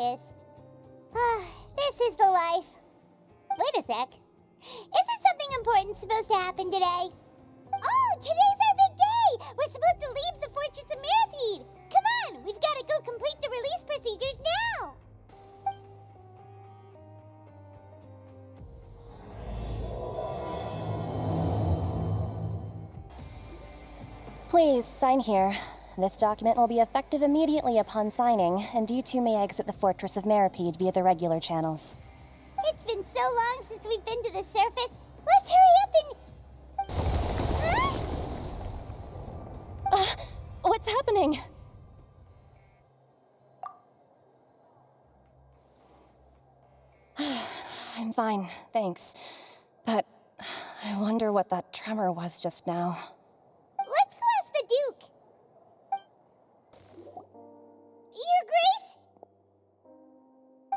artist. This is the life. Wait a sec. Isn't something important supposed to happen today? Oh, today's our big day! We're supposed to leave the Fortress of Mirapede! Come on, we've got to go complete the release procedures now! Please, sign here. This document will be effective immediately upon signing, and you two may exit the Fortress of Mirapede via the regular channels. It's been so long since we've been to the surface. Let's hurry up and... Huh? What's happening? I'm fine, thanks. But I wonder what that tremor was just now. Let's go ask the Duke. Your Grace?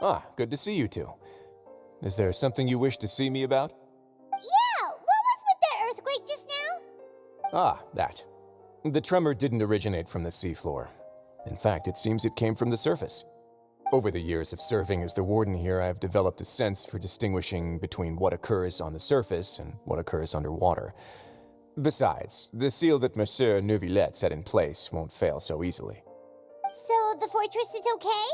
Ah, good to see you two. Is there something you wish to see me about? Yeah, what was with that earthquake just now? Ah, that. The tremor didn't originate from the seafloor. In fact, it seems it came from the surface. Over the years of serving as the warden here, I've developed a sense for distinguishing between what occurs on the surface and what occurs underwater. Besides, the seal that Monsieur Neuvillette set in place won't fail so easily. So the fortress is okay?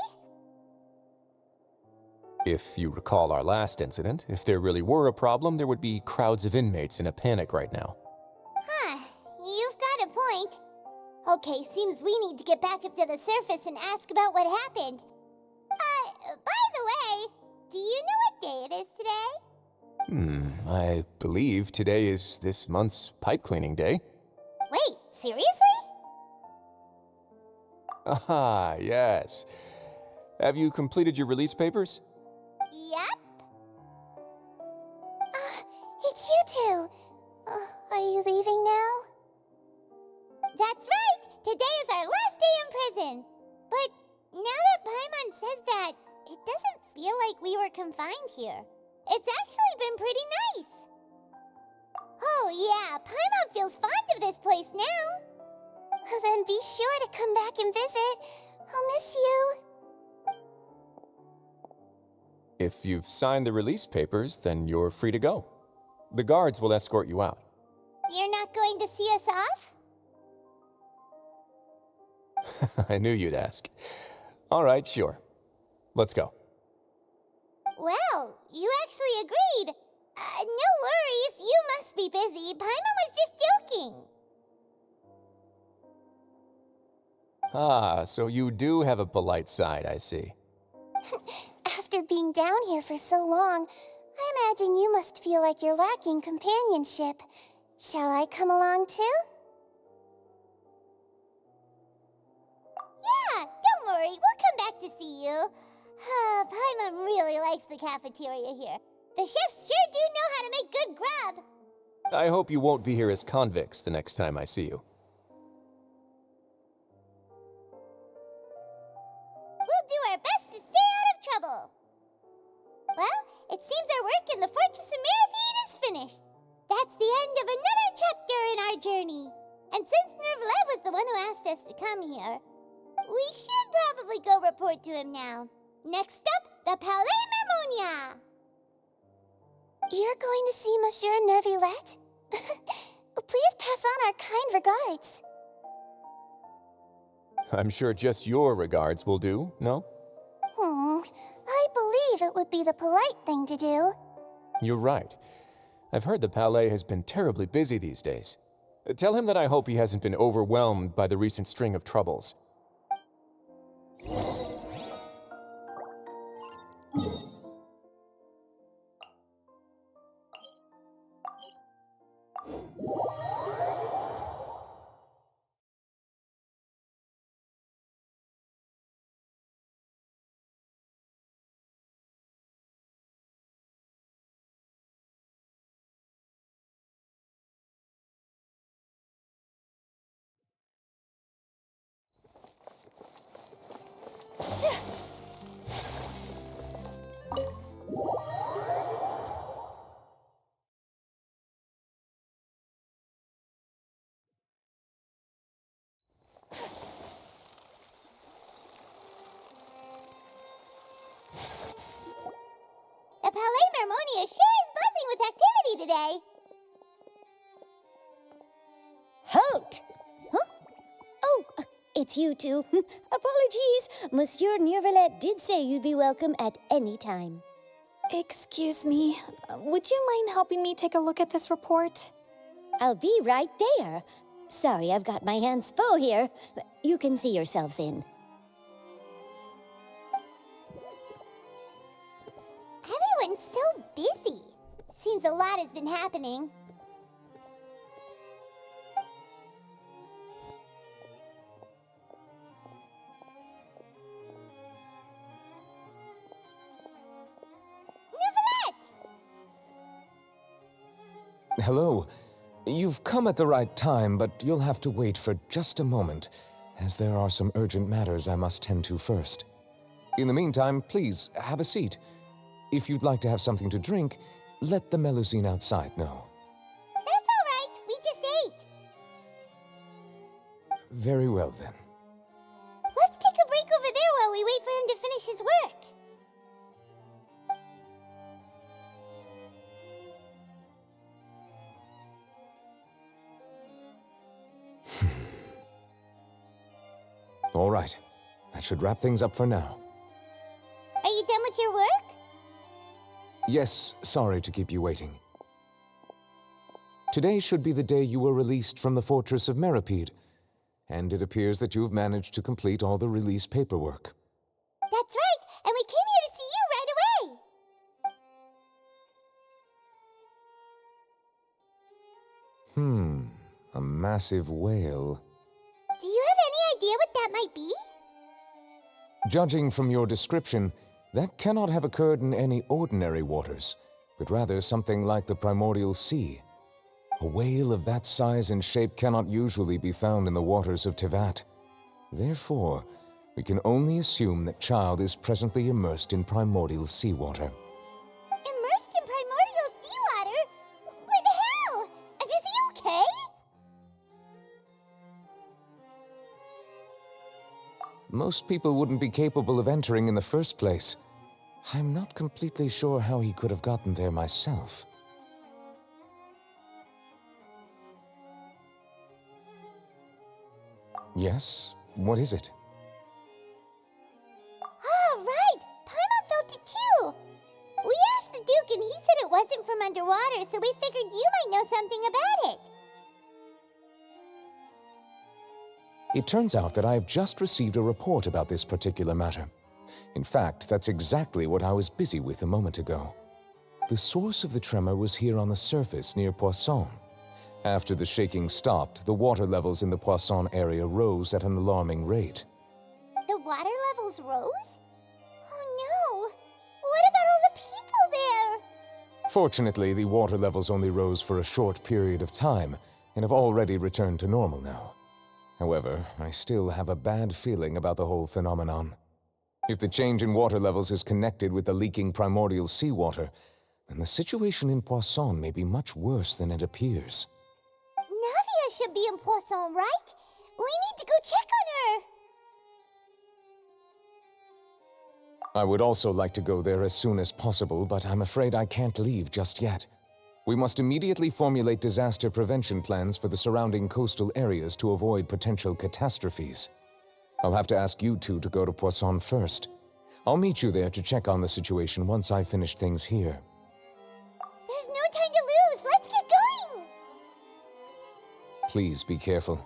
If you recall our last incident, if there really were a problem, there would be crowds of inmates in a panic right now. Huh, you've got a point. Okay, seems we need to get back up to the surface and ask about what happened. By the way, do you know what day it is today? I believe today is this month's pipe cleaning day. Wait, seriously? Ah, yes. Have you completed your release papers? Yep. It's you two. Are you leaving now? That's right! Today is our last day in prison! But now that Paimon says that, it doesn't feel like we were confined here. It's actually been pretty nice. Oh yeah, Paimon feels fond of this place now. Then be sure to come back and visit. I'll miss you. If you've signed the release papers, then you're free to go. The guards will escort you out. You're not going to see us off? I knew you'd ask. All right, sure. Let's go. Well, you actually agreed. No worries, you must be busy. Paimon was just joking. Ah, so you do have a polite side, I see. After being down here for so long, I imagine you must feel like you're lacking companionship. Shall I come along too? Yeah, don't worry, we'll come back to see you. Paimon really likes the cafeteria here. The chefs sure do know how to make good grub. I hope you won't be here as convicts the next time I see you. We'll do our best to stay out of trouble. Well, it seems our work in the Fortress of Mirapede is finished. That's the end of another chapter in our journey. And since Neuvillette was the one who asked us to come here, we should probably go report to him now. Next up, the Palais Mermonia. You're going to see Monsieur Neuvillette? Please pass on our kind regards. I'm sure just your regards will do, no? I believe it would be the polite thing to do. You're right. I've heard the Palais has been terribly busy these days. Tell him that I hope he hasn't been overwhelmed by the recent string of troubles. today. Halt! Huh? Oh, it's you two. Apologies. Monsieur Neurvalet did say you'd be welcome at any time. Excuse me, would you mind helping me take a look at this report? I'll be right there. Sorry, I've got my hands full here. You can see yourselves in. Everyone's so busy. Seems a lot has been happening. Hello. You've come at the right time, but you'll have to wait for just a moment, as there are some urgent matters I must tend to first. In the meantime, please, have a seat. If you'd like to have something to drink, let the Melusine outside know. That's all right. We just ate. Very well, then. Let's take a break over there while we wait for him to finish his work. All right. That should wrap things up for now. Are you done with your work? Yes, sorry to keep you waiting. Today should be the day you were released from the fortress of Meripede, and it appears that you've managed to complete all the release paperwork. That's right, and we came here to see you right away. A massive whale. Do you have any idea what that might be? Judging from your description, that cannot have occurred in any ordinary waters, but rather something like the primordial sea. A whale of that size and shape cannot usually be found in the waters of Tevat. Therefore, we can only assume that Child is presently immersed in primordial seawater. Immersed in primordial seawater? But how? And is he okay? Most people wouldn't be capable of entering in the first place. I'm not completely sure how he could have gotten there myself. Yes? What is it? Ah, right! Paimon felt it too! We asked the Duke and he said it wasn't from underwater, so we figured you might know something about it. It turns out that I have just received a report about this particular matter. In fact, that's exactly what I was busy with a moment ago. The source of the tremor was here on the surface near Poisson. After the shaking stopped, the water levels in the Poisson area rose at an alarming rate. The water levels rose? Oh no! What about all the people there? Fortunately, the water levels only rose for a short period of time and have already returned to normal now. However, I still have a bad feeling about the whole phenomenon. If the change in water levels is connected with the leaking primordial seawater, then the situation in Poisson may be much worse than it appears. Navia should be in Poisson, right? We need to go check on her! I would also like to go there as soon as possible, but I'm afraid I can't leave just yet. We must immediately formulate disaster prevention plans for the surrounding coastal areas to avoid potential catastrophes. I'll have to ask you two to go to Poisson first. I'll meet you there to check on the situation once I've finished things here. There's no time to lose! Let's get going! Please be careful.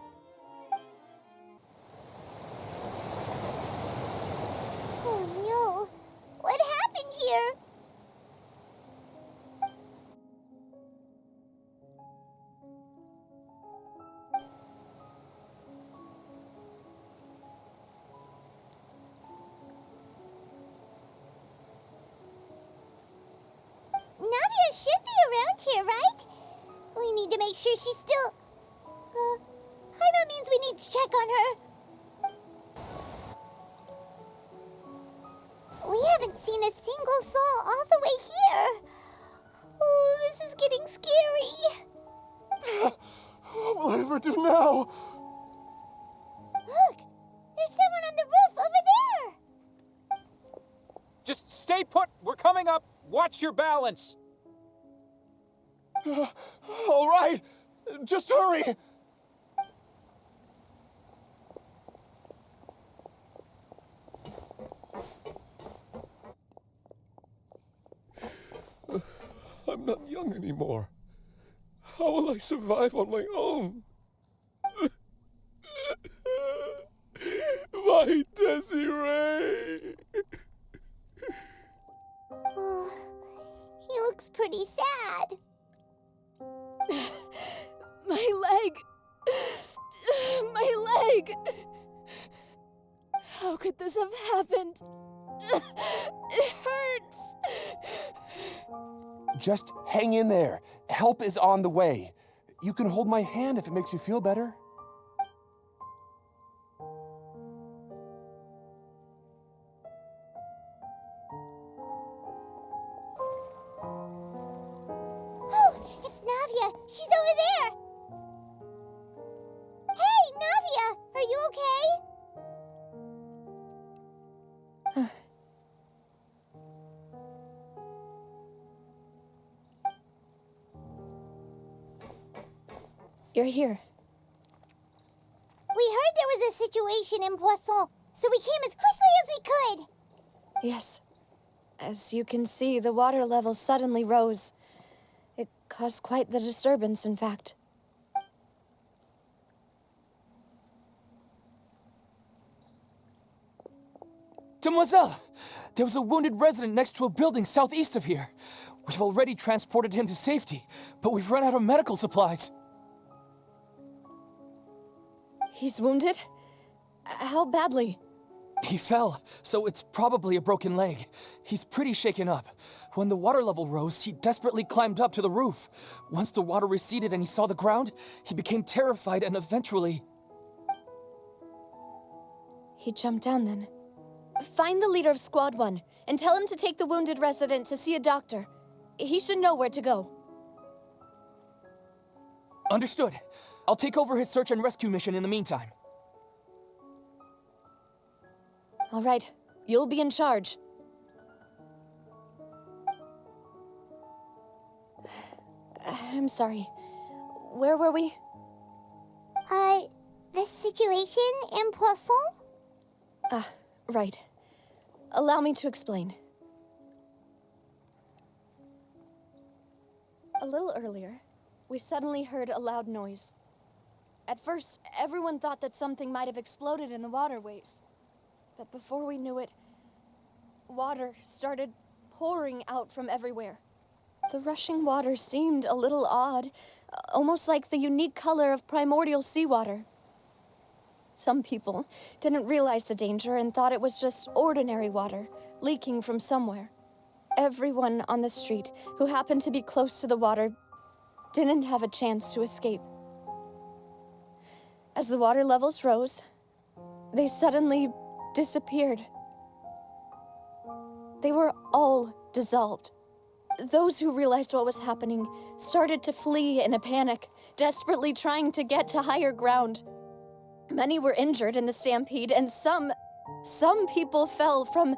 Oh no! What happened here? Navia should be around here, right? We need to make sure she's still... Paimon means we need to check on her. We haven't seen a single soul all the way here. Oh, this is getting scary. What will I ever do now? Look, there's someone on the roof over there. Just stay put. We're coming up. Watch your balance. All right, just hurry! I'm not young anymore. How will I survive on my own? My Desiree! Oh, he looks pretty sad. My leg! My leg! How could this have happened? It hurts! Just hang in there. Help is on the way. You can hold my hand if it makes you feel better. Oh, it's Navia. She's over there. Hey, Navia, are you okay? You're here. We heard there was a situation in Poisson, so we came as quickly as we could. Yes. As you can see, the water level suddenly rose. It caused quite the disturbance, in fact. Demoiselle! There was a wounded resident next to a building southeast of here. We've already transported him to safety, but we've run out of medical supplies. He's wounded? How badly? He fell, so it's probably a broken leg. He's pretty shaken up. When the water level rose, he desperately climbed up to the roof. Once the water receded and he saw the ground, he became terrified and eventually... He jumped down then. Find the leader of Squad 1 and tell him to take the wounded resident to see a doctor. He should know where to go. Understood. I'll take over his search and rescue mission in the meantime. All right, you'll be in charge. I'm sorry. Where were we? The situation in Poisson? Ah, right. Allow me to explain. A little earlier, we suddenly heard a loud noise. At first, everyone thought that something might have exploded in the waterways. But before we knew it, water started pouring out from everywhere. The rushing water seemed a little odd, almost like the unique color of primordial seawater. Some people didn't realize the danger and thought it was just ordinary water, leaking from somewhere. Everyone on the street who happened to be close to the water didn't have a chance to escape. As the water levels rose, they suddenly disappeared. They were all dissolved. Those who realized what was happening started to flee in a panic, desperately trying to get to higher ground. Many were injured in the stampede, and some people fell from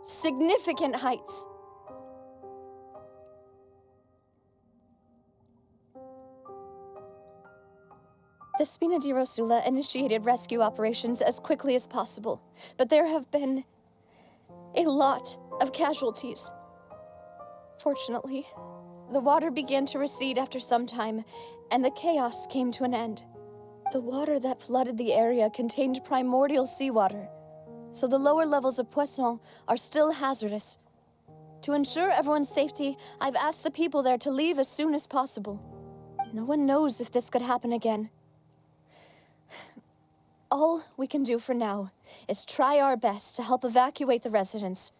significant heights. The Spina di Rosula initiated rescue operations as quickly as possible, but there have been a lot of casualties. Fortunately, the water began to recede after some time, and the chaos came to an end. The water that flooded the area contained primordial seawater, so the lower levels of Poisson are still hazardous. To ensure everyone's safety, I've asked the people there to leave as soon as possible. No one knows if this could happen again. All we can do for now is try our best to help evacuate the residents.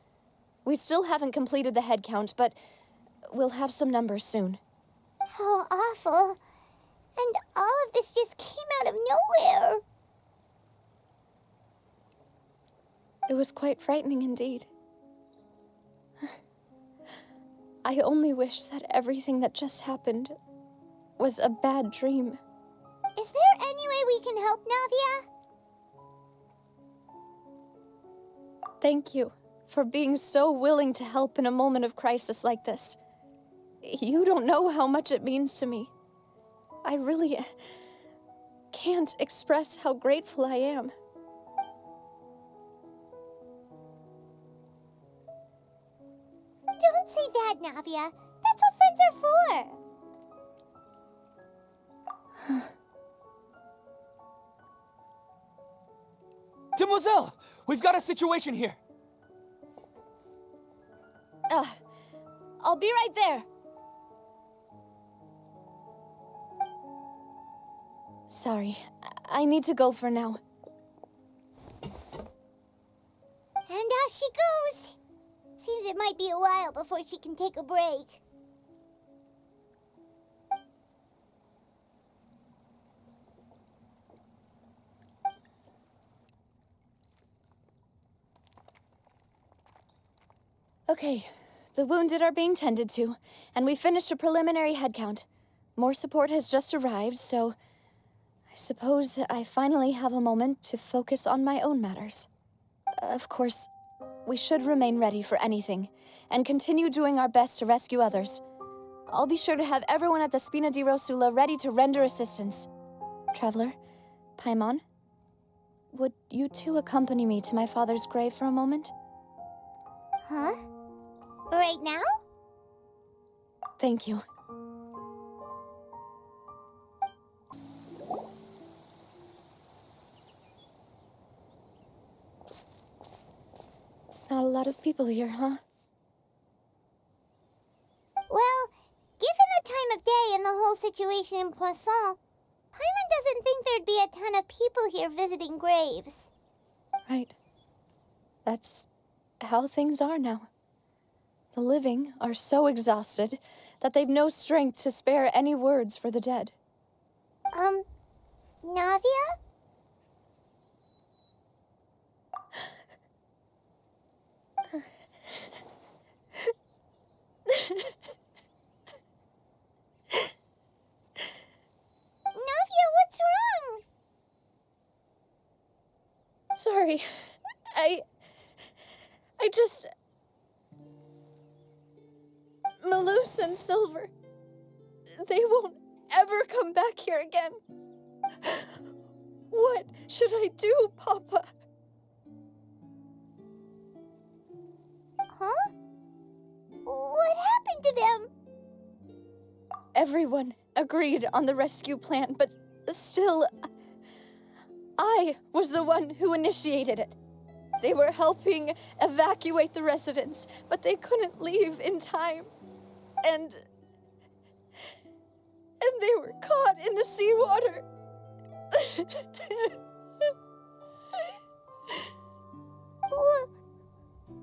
We still haven't completed the head count, but we'll have some numbers soon. How awful. And all of this just came out of nowhere. It was quite frightening indeed. I only wish that everything that just happened was a bad dream. Is there any way we can help, Navia? Thank you for being so willing to help in a moment of crisis like this. You don't know how much it means to me. I really can't express how grateful I am. Don't say that, Navia. That's what friends are for. Demoiselle! We've got a situation here! I'll be right there. Sorry, I need to go for now. And off she goes. Seems it might be a while before she can take a break. Okay, the wounded are being tended to, and we finished a preliminary head count. More support has just arrived, so I suppose I finally have a moment to focus on my own matters. Of course, we should remain ready for anything, and continue doing our best to rescue others. I'll be sure to have everyone at the Spina di Rosula ready to render assistance. Traveler, Paimon, would you two accompany me to my father's grave for a moment? Huh? Right now? Thank you. Not a lot of people here, huh? Well, given the time of day and the whole situation in Poisson, Paimon doesn't think there'd be a ton of people here visiting graves. Right. That's how things are now. The living are so exhausted that they've no strength to spare any words for the dead. Navia? Navia, what's wrong? Sorry. I just... Malus and Silver. They won't ever come back here again. What should I do, Papa? Huh? What happened to them? Everyone agreed on the rescue plan, but still, I was the one who initiated it. They were helping evacuate the residents, but they couldn't leave in time. And they were caught in the seawater.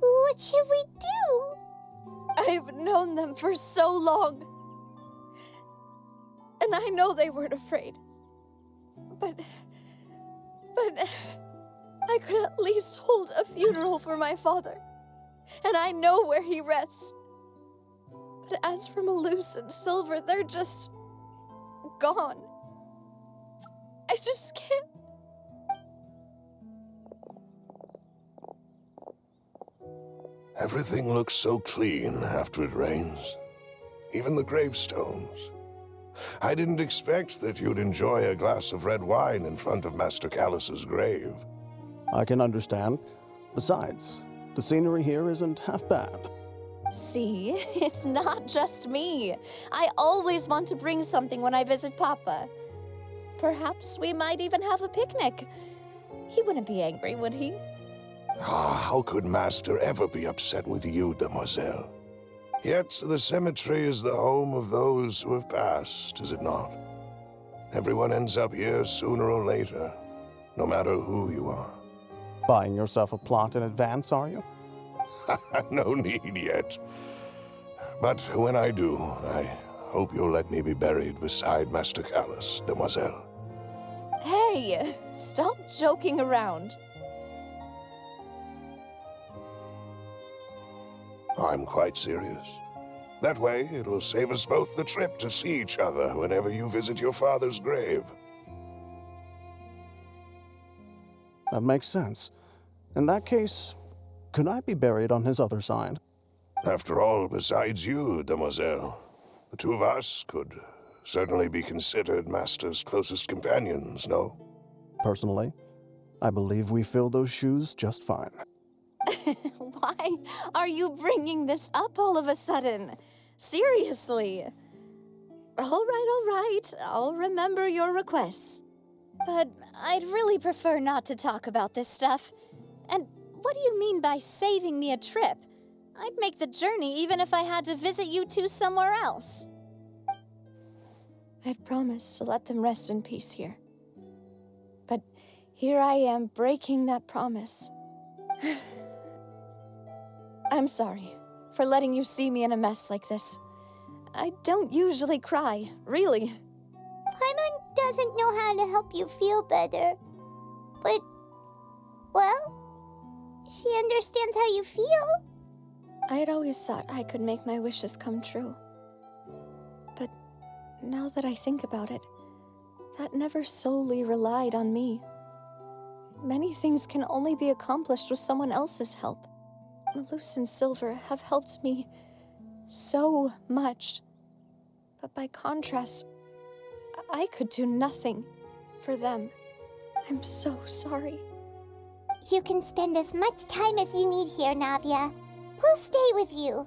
What should we do? I've known them for so long. And I know they weren't afraid. But I could at least hold a funeral for my father. And I know where he rests. But as for Malus and Silver, they're just gone. I just can't. Everything looks so clean after it rains. Even the gravestones. I didn't expect that you'd enjoy a glass of red wine in front of Master Callus's grave. I can understand. Besides, the scenery here isn't half bad. See, it's not just me. I always want to bring something when I visit Papa. Perhaps we might even have a picnic. He wouldn't be angry, would he? Ah, how could Master ever be upset with you, Demoiselle? Yet the cemetery is the home of those who have passed, is it not? Everyone ends up here sooner or later, no matter who you are. Buying yourself a plot in advance, are you? No need yet. But when I do, I hope you'll let me be buried beside Master Callus, Demoiselle. Hey, stop joking around. I'm quite serious. That way, it'll save us both the trip to see each other whenever you visit your father's grave. That makes sense. In that case, could I be buried on his other side? After all, besides you, Demoiselle, The two of us could certainly be considered Master's closest companions, no? Personally, I believe we fill those shoes just fine. Why are you bringing this up all of a sudden? Seriously. All right. I'll remember your requests. But I'd really prefer not to talk about this stuff. And what do you mean by saving me a trip? I'd make the journey even if I had to visit you two somewhere else. I'd promised to let them rest in peace here. But here I am breaking that promise. I'm sorry for letting you see me in a mess like this. I don't usually cry, really. Paimon doesn't know how to help you feel better. But, well, she understands how you feel. I had always thought I could make my wishes come true. But now that I think about it, that never solely relied on me. Many things can only be accomplished with someone else's help. Malus and Silver have helped me so much. But by contrast, I could do nothing for them. I'm so sorry. You can spend as much time as you need here, Navia. We'll stay with you.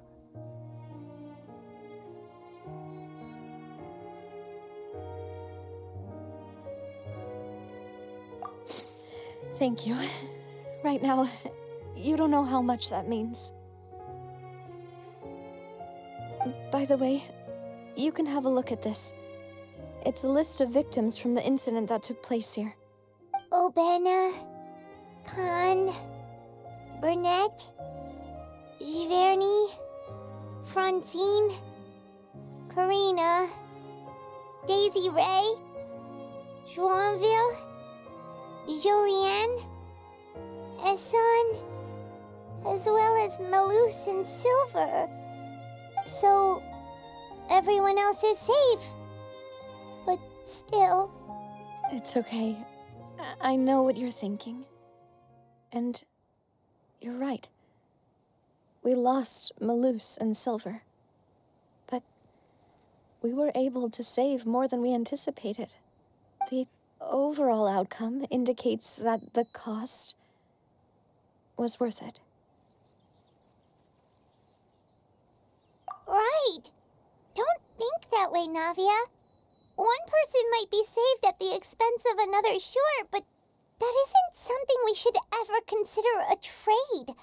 Thank you. Right now, you don't know how much that means. By the way, you can have a look at this. It's a list of victims from the incident that took place here. Obena, Khan, Burnett, Giverny, Francine, Karina, Daisy Ray, Joinville, Julianne, Esson, as well as Malus and Silver. So, everyone else is safe. But still... It's okay. I know what you're thinking. And you're right. We lost Malus and Silver. But we were able to save more than we anticipated. The overall outcome indicates that the cost was worth it. Right! Don't think that way, Navia. One person might be saved at the expense of another, sure, but that isn't something we should ever consider a trade.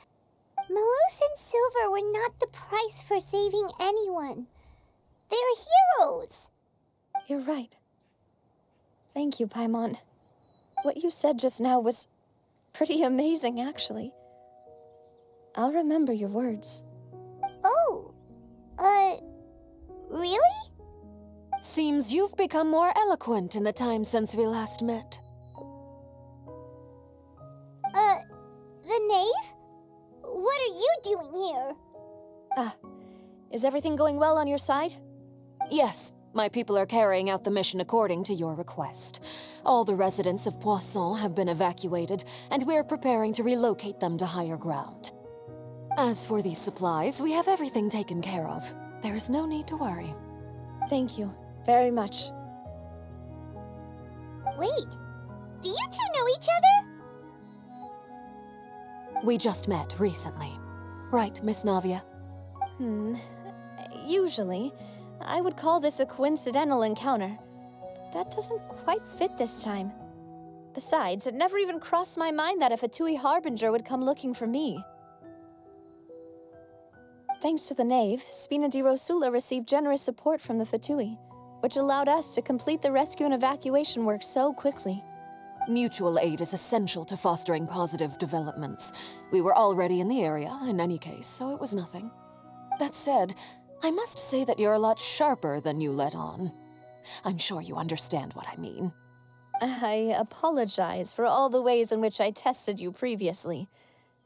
Malus and Silver were not the price for saving anyone. They're heroes. You're right. Thank you, Paimon. What you said just now was pretty amazing, actually. I'll remember your words. Oh, really? Seems you've become more eloquent in the time since we last met. The knave? What are you doing here? Is everything going well on your side? Yes, my people are carrying out the mission according to your request. All the residents of Poisson have been evacuated, and we're preparing to relocate them to higher ground. As for these supplies, we have everything taken care of. There is no need to worry. Thank you very much. Wait, do you two know each other? We just met recently. Right, Miss Navia? Usually, I would call this a coincidental encounter. But that doesn't quite fit this time. Besides, it never even crossed my mind that a Fatui Harbinger would come looking for me. Thanks to the Knave, Spina di Rosula received generous support from the Fatui, which allowed us to complete the rescue and evacuation work so quickly. Mutual aid is essential to fostering positive developments. We were already in the area, in any case, so it was nothing. That said, I must say that you're a lot sharper than you let on. I'm sure you understand what I mean. I apologize for all the ways in which I tested you previously.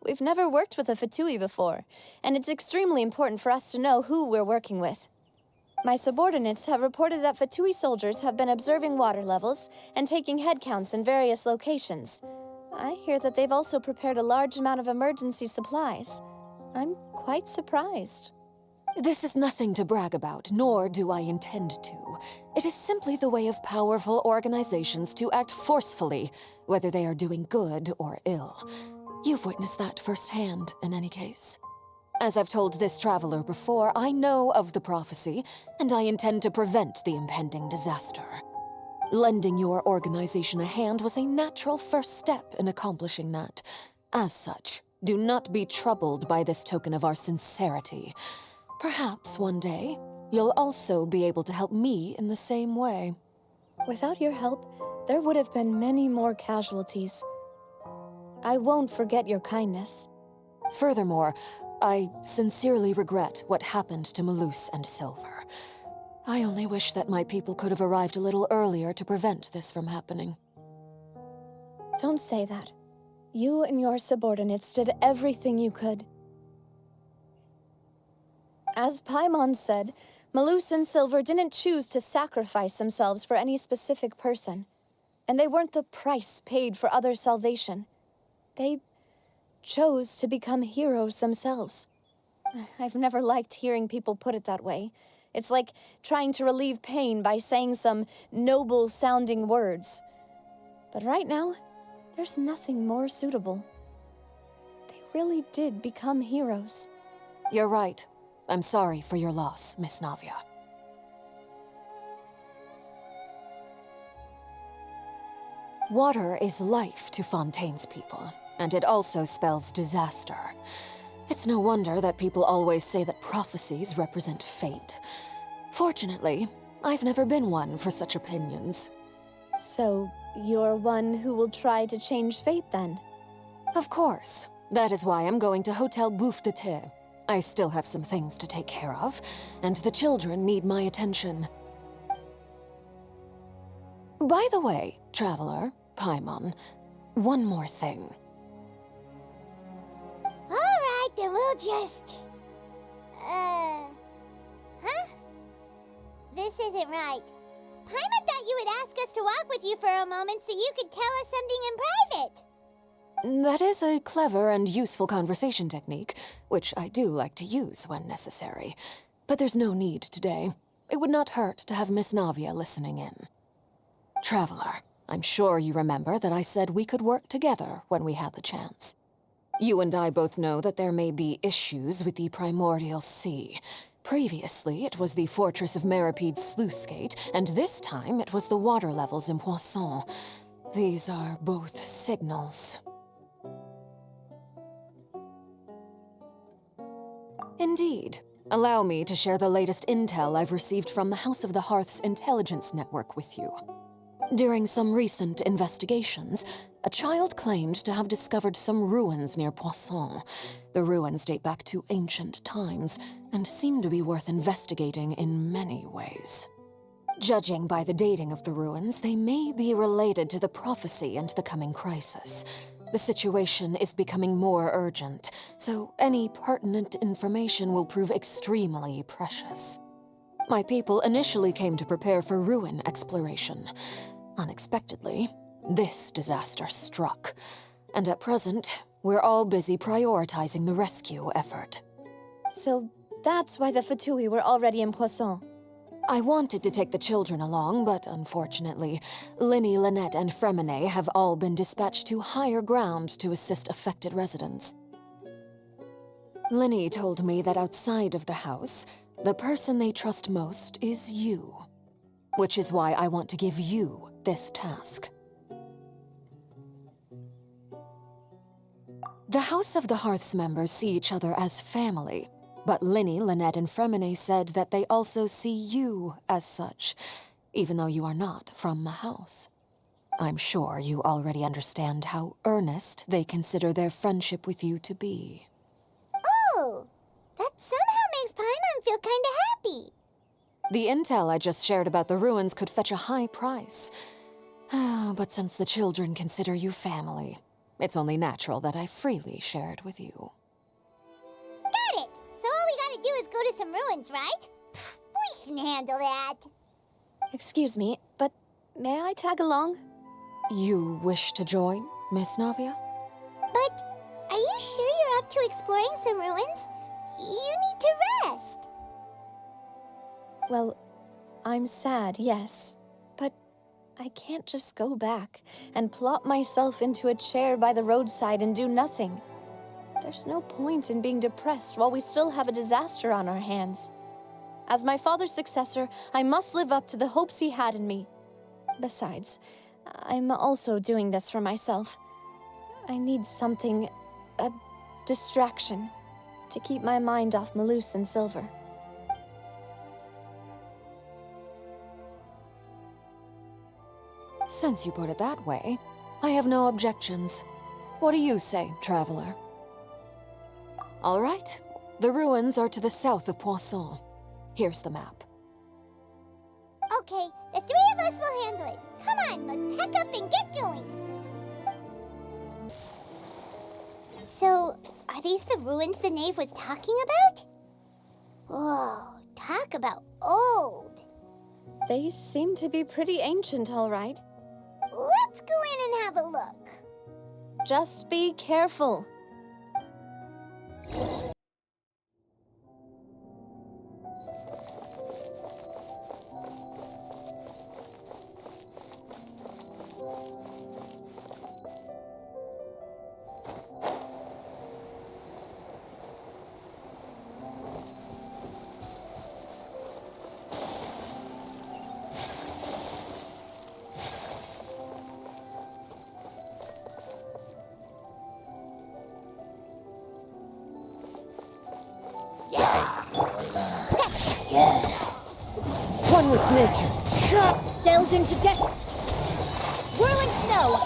We've never worked with a Fatui before, and it's extremely important for us to know who we're working with. My subordinates have reported that Fatui soldiers have been observing water levels and taking head counts in various locations. I hear that they've also prepared a large amount of emergency supplies. I'm quite surprised. This is nothing to brag about, nor do I intend to. It is simply the way of powerful organizations to act forcefully, whether they are doing good or ill. You've witnessed that firsthand, in any case. As I've told this traveler before, I know of the prophecy, and I intend to prevent the impending disaster. Lending your organization a hand was a natural first step in accomplishing that. As such, do not be troubled by this token of our sincerity. Perhaps one day, you'll also be able to help me in the same way. Without your help, there would have been many more casualties. I won't forget your kindness. Furthermore, I sincerely regret what happened to Malus and Silver. I only wish that my people could have arrived a little earlier to prevent this from happening. Don't say that. You and your subordinates did everything you could. As Paimon said, Malus and Silver didn't choose to sacrifice themselves for any specific person. And they weren't the price paid for other salvation. They chose to become heroes themselves. I've never liked hearing people put it that way. It's like trying to relieve pain by saying some noble-sounding words. But right now, there's nothing more suitable. They really did become heroes. You're right. I'm sorry for your loss, Miss Navia. Water is life to Fontaine's people, and it also spells disaster. It's no wonder that people always say that prophecies represent fate. Fortunately, I've never been one for such opinions. So, you're one who will try to change fate then? Of course. That is why I'm going to Hotel Bouffe de Thé. I still have some things to take care of, and the children need my attention. By the way, traveler, Paimon, one more thing. Alright, then we'll just... Huh? This isn't right. Paimon thought you would ask us to walk with you for a moment so you could tell us something in private. That is a clever and useful conversation technique, which I do like to use when necessary. But there's no need today. It would not hurt to have Miss Navia listening in. Traveler, I'm sure you remember that I said we could work together when we had the chance. You and I both know that there may be issues with the primordial sea. Previously, it was the fortress of Maripede's sluice gate, and this time it was the water levels in Poisson. These are both signals. Indeed. Allow me to share the latest intel I've received from the House of the Hearth's intelligence network with you. During some recent investigations, a child claimed to have discovered some ruins near Poisson. The ruins date back to ancient times, and seem to be worth investigating in many ways. Judging by the dating of the ruins, they may be related to the prophecy and the coming crisis. The situation is becoming more urgent, so any pertinent information will prove extremely precious. My people initially came to prepare for ruin exploration. Unexpectedly, this disaster struck, and at present, we're all busy prioritizing the rescue effort. So that's why the Fatui were already in Poisson. I wanted to take the children along, but unfortunately, Linny, Lynette, and Fremine have all been dispatched to higher ground to assist affected residents. Linny told me that outside of the house, the person they trust most is you. Which is why I want to give you this task. The House of the Hearth's members see each other as family, but Linny, Lynette, and Fremine said that they also see you as such, even though you are not from the house. I'm sure you already understand how earnest they consider their friendship with you to be. Oh, that somehow makes Paimon feel kinda happy. The intel I just shared about the ruins could fetch a high price. But since the children consider you family, it's only natural that I freely share it with you. Got it! So all we gotta do is go to some ruins, right? We can handle that. Excuse me, but may I tag along? You wish to join, Miss Navia? But are you sure you're up to exploring some ruins? You need to rest. Well, I'm sad, yes, but I can't just go back and plop myself into a chair by the roadside and do nothing. There's no point in being depressed while we still have a disaster on our hands. As my father's successor, I must live up to the hopes he had in me. Besides, I'm also doing this for myself. I need something, a distraction, to keep my mind off Malus and Silver. Since you put it that way, I have no objections. What do you say, traveler? All right. The ruins are to the south of Poisson. Here's the map. Okay, the three of us will handle it. Come on, let's pack up and get going. So, are these the ruins the knave was talking about? Whoa, talk about old. They seem to be pretty ancient, all right. Let's go in and have a look. Just be careful. One with nature. Delved into death. Whirling snow.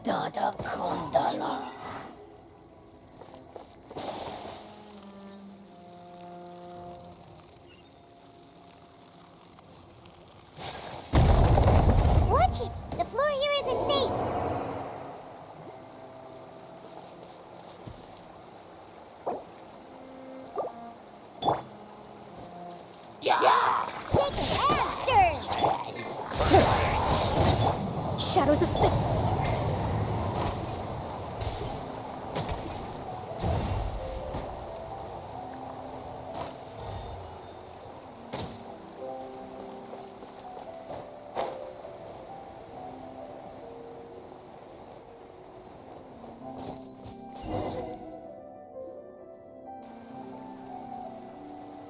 Dada Kondala. Watch it! The floor here isn't safe. Shaken and stirred. Shadows of fate.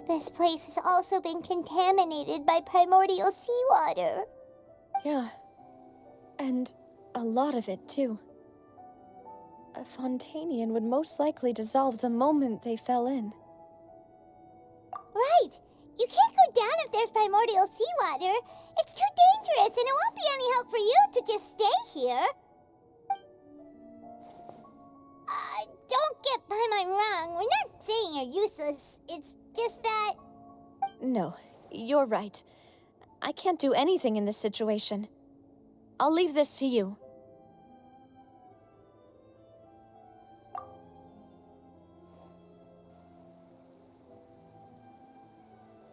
This place has also been contaminated by primordial seawater. Yeah. And a lot of it, too. A Fontanian would most likely dissolve the moment they fell in. Right! You can't go down if there's primordial seawater. It's too dangerous, and it won't be any help for you to just stay here. Don't get by my wrong. We're not saying you're useless. It's just that... No, you're right. I can't do anything in this situation. I'll leave this to you.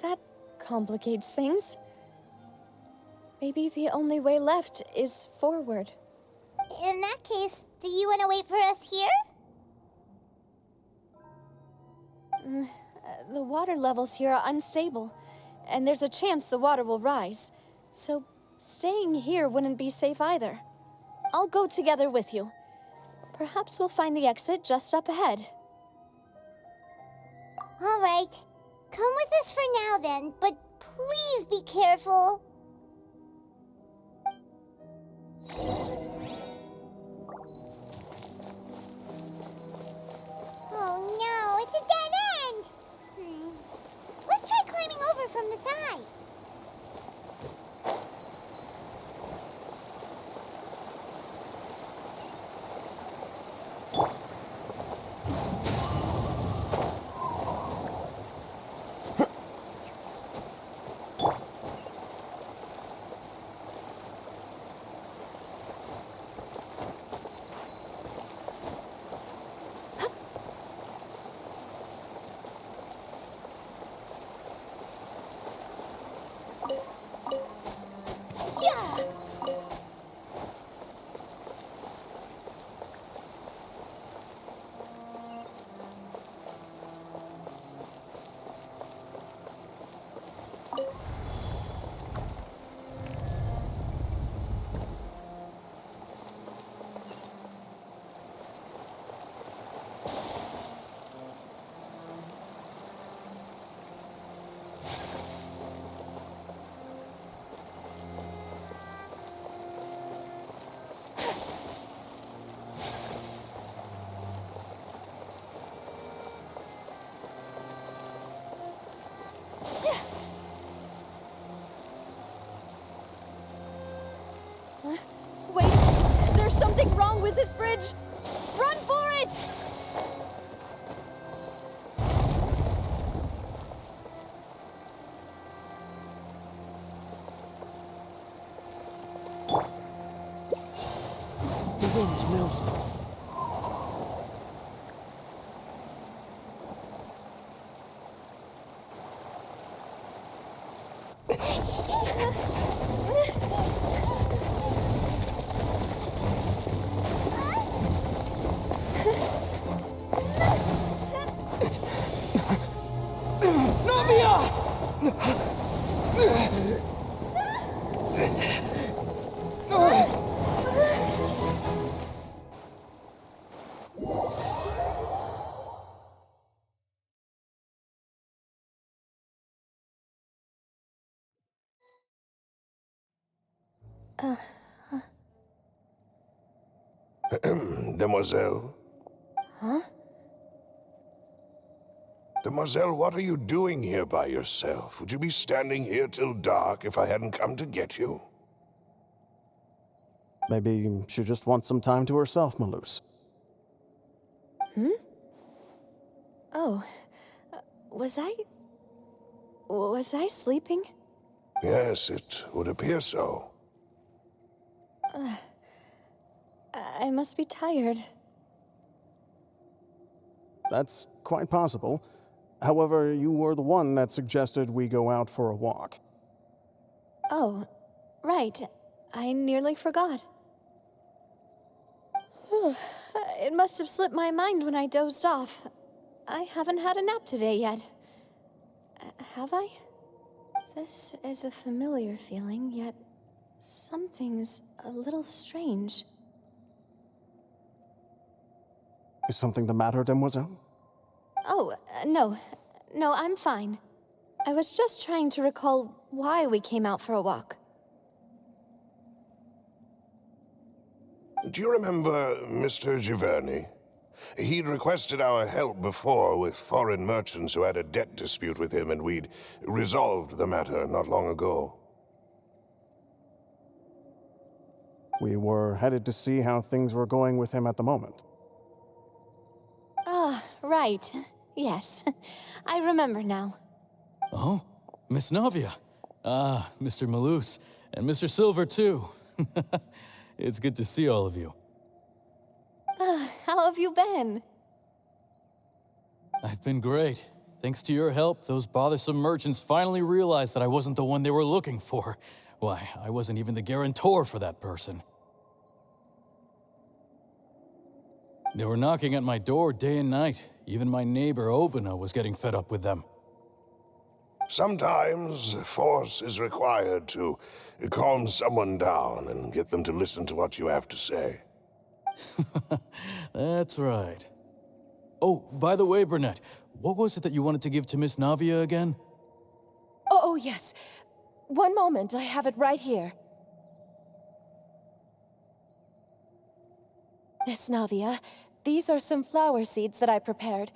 That complicates things. Maybe the only way left is forward. In that case, do you want to wait for us here? The water levels here are unstable, and there's a chance the water will rise. So staying here wouldn't be safe either. I'll go together with you. Perhaps we'll find the exit just up ahead. All right. Come with us for now then, but please be careful. Oh no, it's a dead end! Let's try climbing over from the side. this bridge! Run for it! The wind knows me. Demoiselle? Huh? Demoiselle, what are you doing here by yourself? Would you be standing here till dark if I hadn't come to get you? Maybe she just wants some time to herself, Maloose. Hmm? Oh. Was I sleeping? Yes, it would appear so. I must be tired. That's quite possible. However, you were the one that suggested we go out for a walk. Oh, right. I nearly forgot. It must have slipped my mind when I dozed off. I haven't had a nap today yet. Have I? This is a familiar feeling, yet something's a little strange. Is something the matter, Demoiselle? Oh, no. No, I'm fine. I was just trying to recall why we came out for a walk. Do you remember Mr. Giverny? He'd requested our help before with foreign merchants who had a debt dispute with him, and we'd resolved the matter not long ago. We were headed to see how things were going with him at the moment. Ah, right. Yes. I remember now. Oh, Miss Navia. Ah, Mr. Maloose. And Mr. Silver, too. It's good to see all of you. How have you been? I've been great. Thanks to your help, those bothersome merchants finally realized that I wasn't the one they were looking for. Why, I wasn't even the guarantor for that person. They were knocking at my door day and night. Even my neighbor, Obina, was getting fed up with them. Sometimes force is required to calm someone down and get them to listen to what you have to say. That's right. Oh, by the way, Burnett, what was it that you wanted to give to Miss Navia again? Oh, yes. One moment, I have it right here. Miss Navia, these are some flower seeds that I prepared.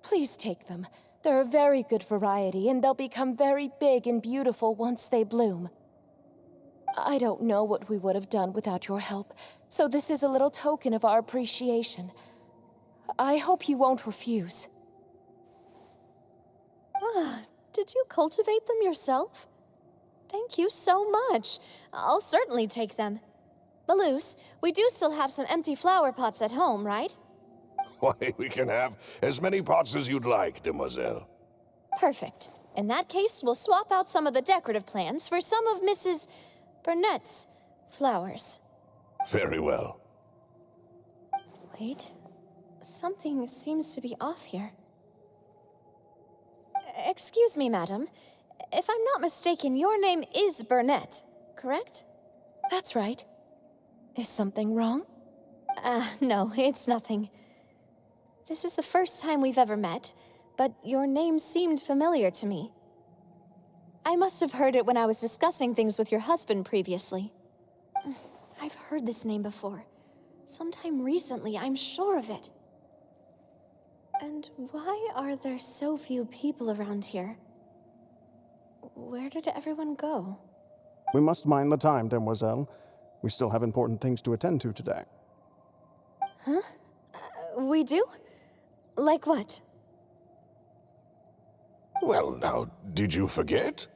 Please take them. They're a very good variety, and they'll become very big and beautiful once they bloom. I don't know what we would have done without your help, so this is a little token of our appreciation. I hope you won't refuse. Ah, did you cultivate them yourself? Thank you so much. I'll certainly take them. Maloose, we do still have some empty flower pots at home, right? Why, we can have as many pots as you'd like, Demoiselle. Perfect. In that case, we'll swap out some of the decorative plants for some of Mrs. Burnett's flowers. Very well. Wait. Something seems to be off here. Excuse me, madam. If I'm not mistaken, your name is Burnett, correct? That's right. Is something wrong? No, it's nothing. This is the first time we've ever met, but your name seemed familiar to me. I must have heard it when I was discussing things with your husband previously. I've heard this name before. Sometime recently, I'm sure of it. And why are there so few people around here? Where did everyone go? We must mind the time, Demoiselle. We still have important things to attend to today. Huh? We do? Like what? Well, now, did you forget?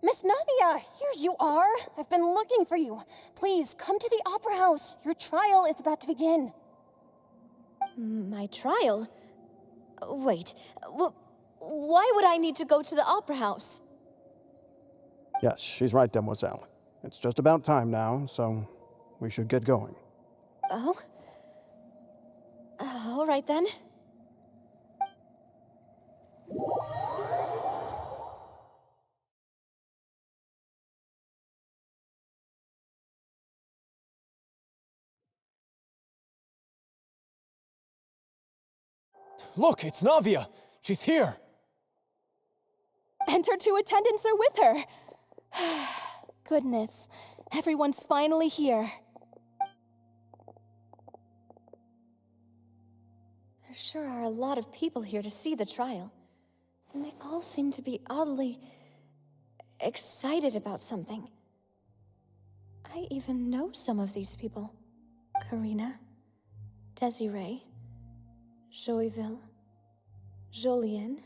Miss Navia, here you are. I've been looking for you. Please, come to the Opera House. Your trial is about to begin. My trial? Wait, why would I need to go to the Opera House? Yes, she's right, Demoiselle. It's just about time now, so we should get going. Oh? All right then. Look, it's Navia! She's here! And her two attendants are with her. Goodness, everyone's finally here. There sure are a lot of people here to see the trial. And they all seem to be oddly excited about something. I even know some of these people. Karina, Desiree, Joyville, Jolien,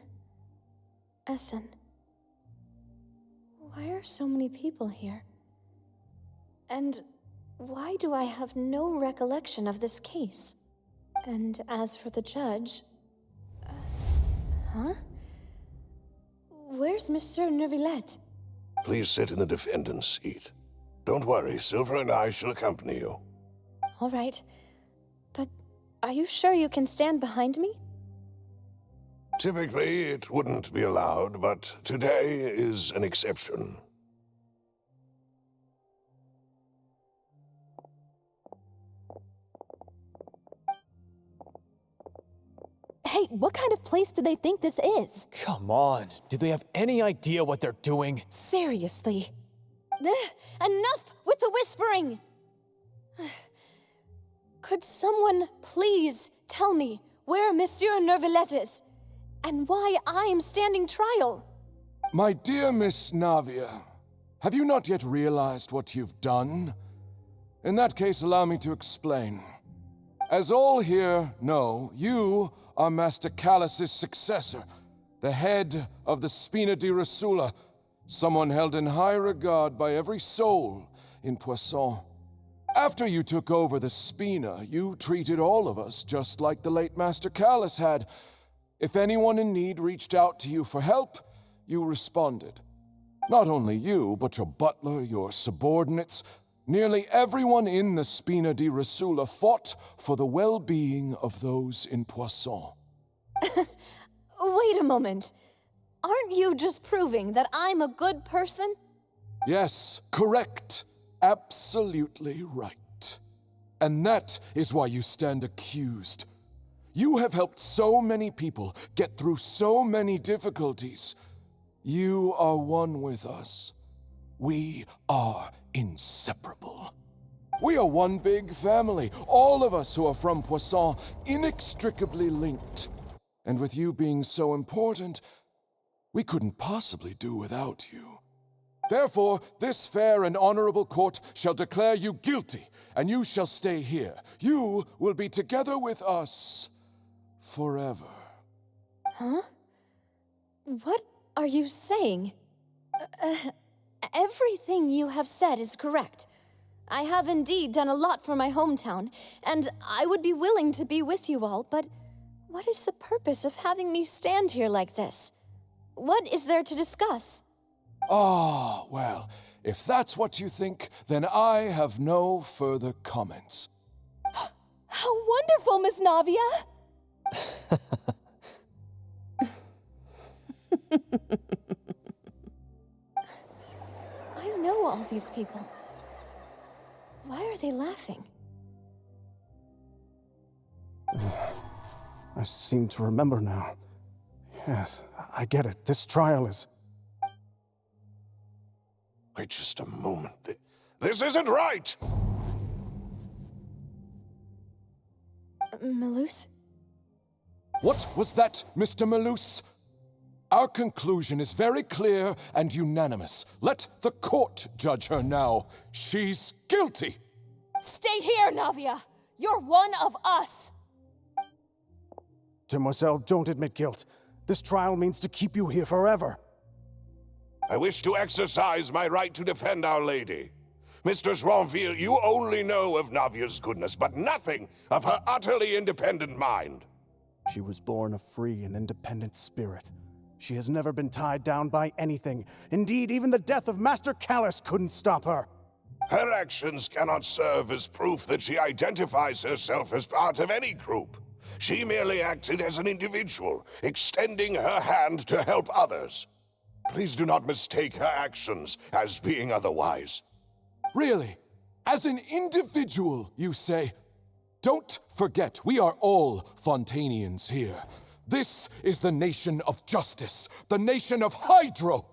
Essen. Why are so many people here? And why do I have no recollection of this case? And as for the judge... huh? Where's Monsieur Neuvillette? Please sit in the defendant's seat. Don't worry, Silver and I shall accompany you. All right. But are you sure you can stand behind me? Typically, it wouldn't be allowed, but today is an exception. Hey, what kind of place do they think this is? Come on, do they have any idea what they're doing? Seriously. Enough with the whispering! Could someone please tell me where Monsieur Neuvillette is? And why I'm standing trial? My dear Miss Navia, have you not yet realized what you've done? In that case, allow me to explain. As all here know, you are Master Callus's successor, the head of the Spina di Rosula, someone held in high regard by every soul in Poisson. After you took over the Spina, you treated all of us just like the late Master Callus had. If anyone in need reached out to you for help, you responded. Not only you, but your butler, your subordinates, nearly everyone in the Spina di Rosula fought for the well-being of those in Poisson. Wait a moment. Aren't you just proving that I'm a good person? Yes, correct. Absolutely right. And that is why you stand accused. You have helped so many people get through so many difficulties. You are one with us. We are inseparable. We are one big family, all of us who are from Poisson, inextricably linked. And with you being so important, we couldn't possibly do without you. Therefore, this fair and honorable court shall declare you guilty, and you shall stay here. You will be together with us forever. Huh? What are you saying? Everything you have said is correct. I have indeed done a lot for my hometown, and I would be willing to be with you all, but what is the purpose of having me stand here like this? What is there to discuss? Ah, well, if that's what you think, then I have no further comments. How wonderful, Miss Navia! I know all these people. Why are they laughing? I seem to remember now. Yes, I get it. This trial is... Wait just a moment. This isn't right! Malus? What was that, Mr. Malus? Our conclusion is very clear and unanimous. Let the court judge her now. She's guilty! Stay here, Navia! You're one of us! Demoiselle, don't admit guilt. This trial means to keep you here forever. I wish to exercise my right to defend Our Lady. Mistress Ronville, you only know of Navia's goodness, but nothing of her utterly independent mind. She was born a free and independent spirit. She has never been tied down by anything. Indeed, even the death of Master Callus couldn't stop her. Her actions cannot serve as proof that she identifies herself as part of any group. She merely acted as an individual, extending her hand to help others. Please do not mistake her actions as being otherwise. Really? As an individual, you say? Don't forget, we are all Fontanians here. This is the nation of justice, the nation of Hydro!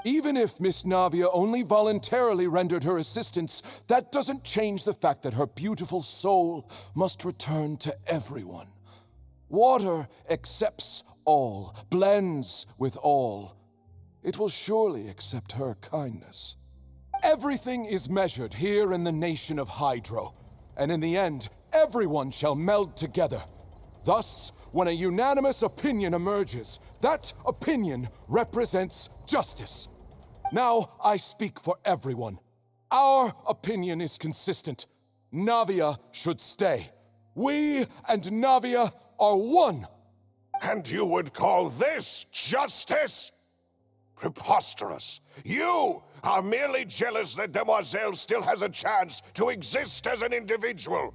Even if Miss Navia only voluntarily rendered her assistance, that doesn't change the fact that her beautiful soul must return to everyone. Water accepts all, blends with all. It will surely accept her kindness. Everything is measured here in the nation of Hydro, and in the end, everyone shall meld together. Thus, when a unanimous opinion emerges, that opinion represents justice. Now I speak for everyone. Our opinion is consistent. Navia should stay. We and Navia are one. And you would call this justice? Preposterous. You are merely jealous that Demoiselle still has a chance to exist as an individual.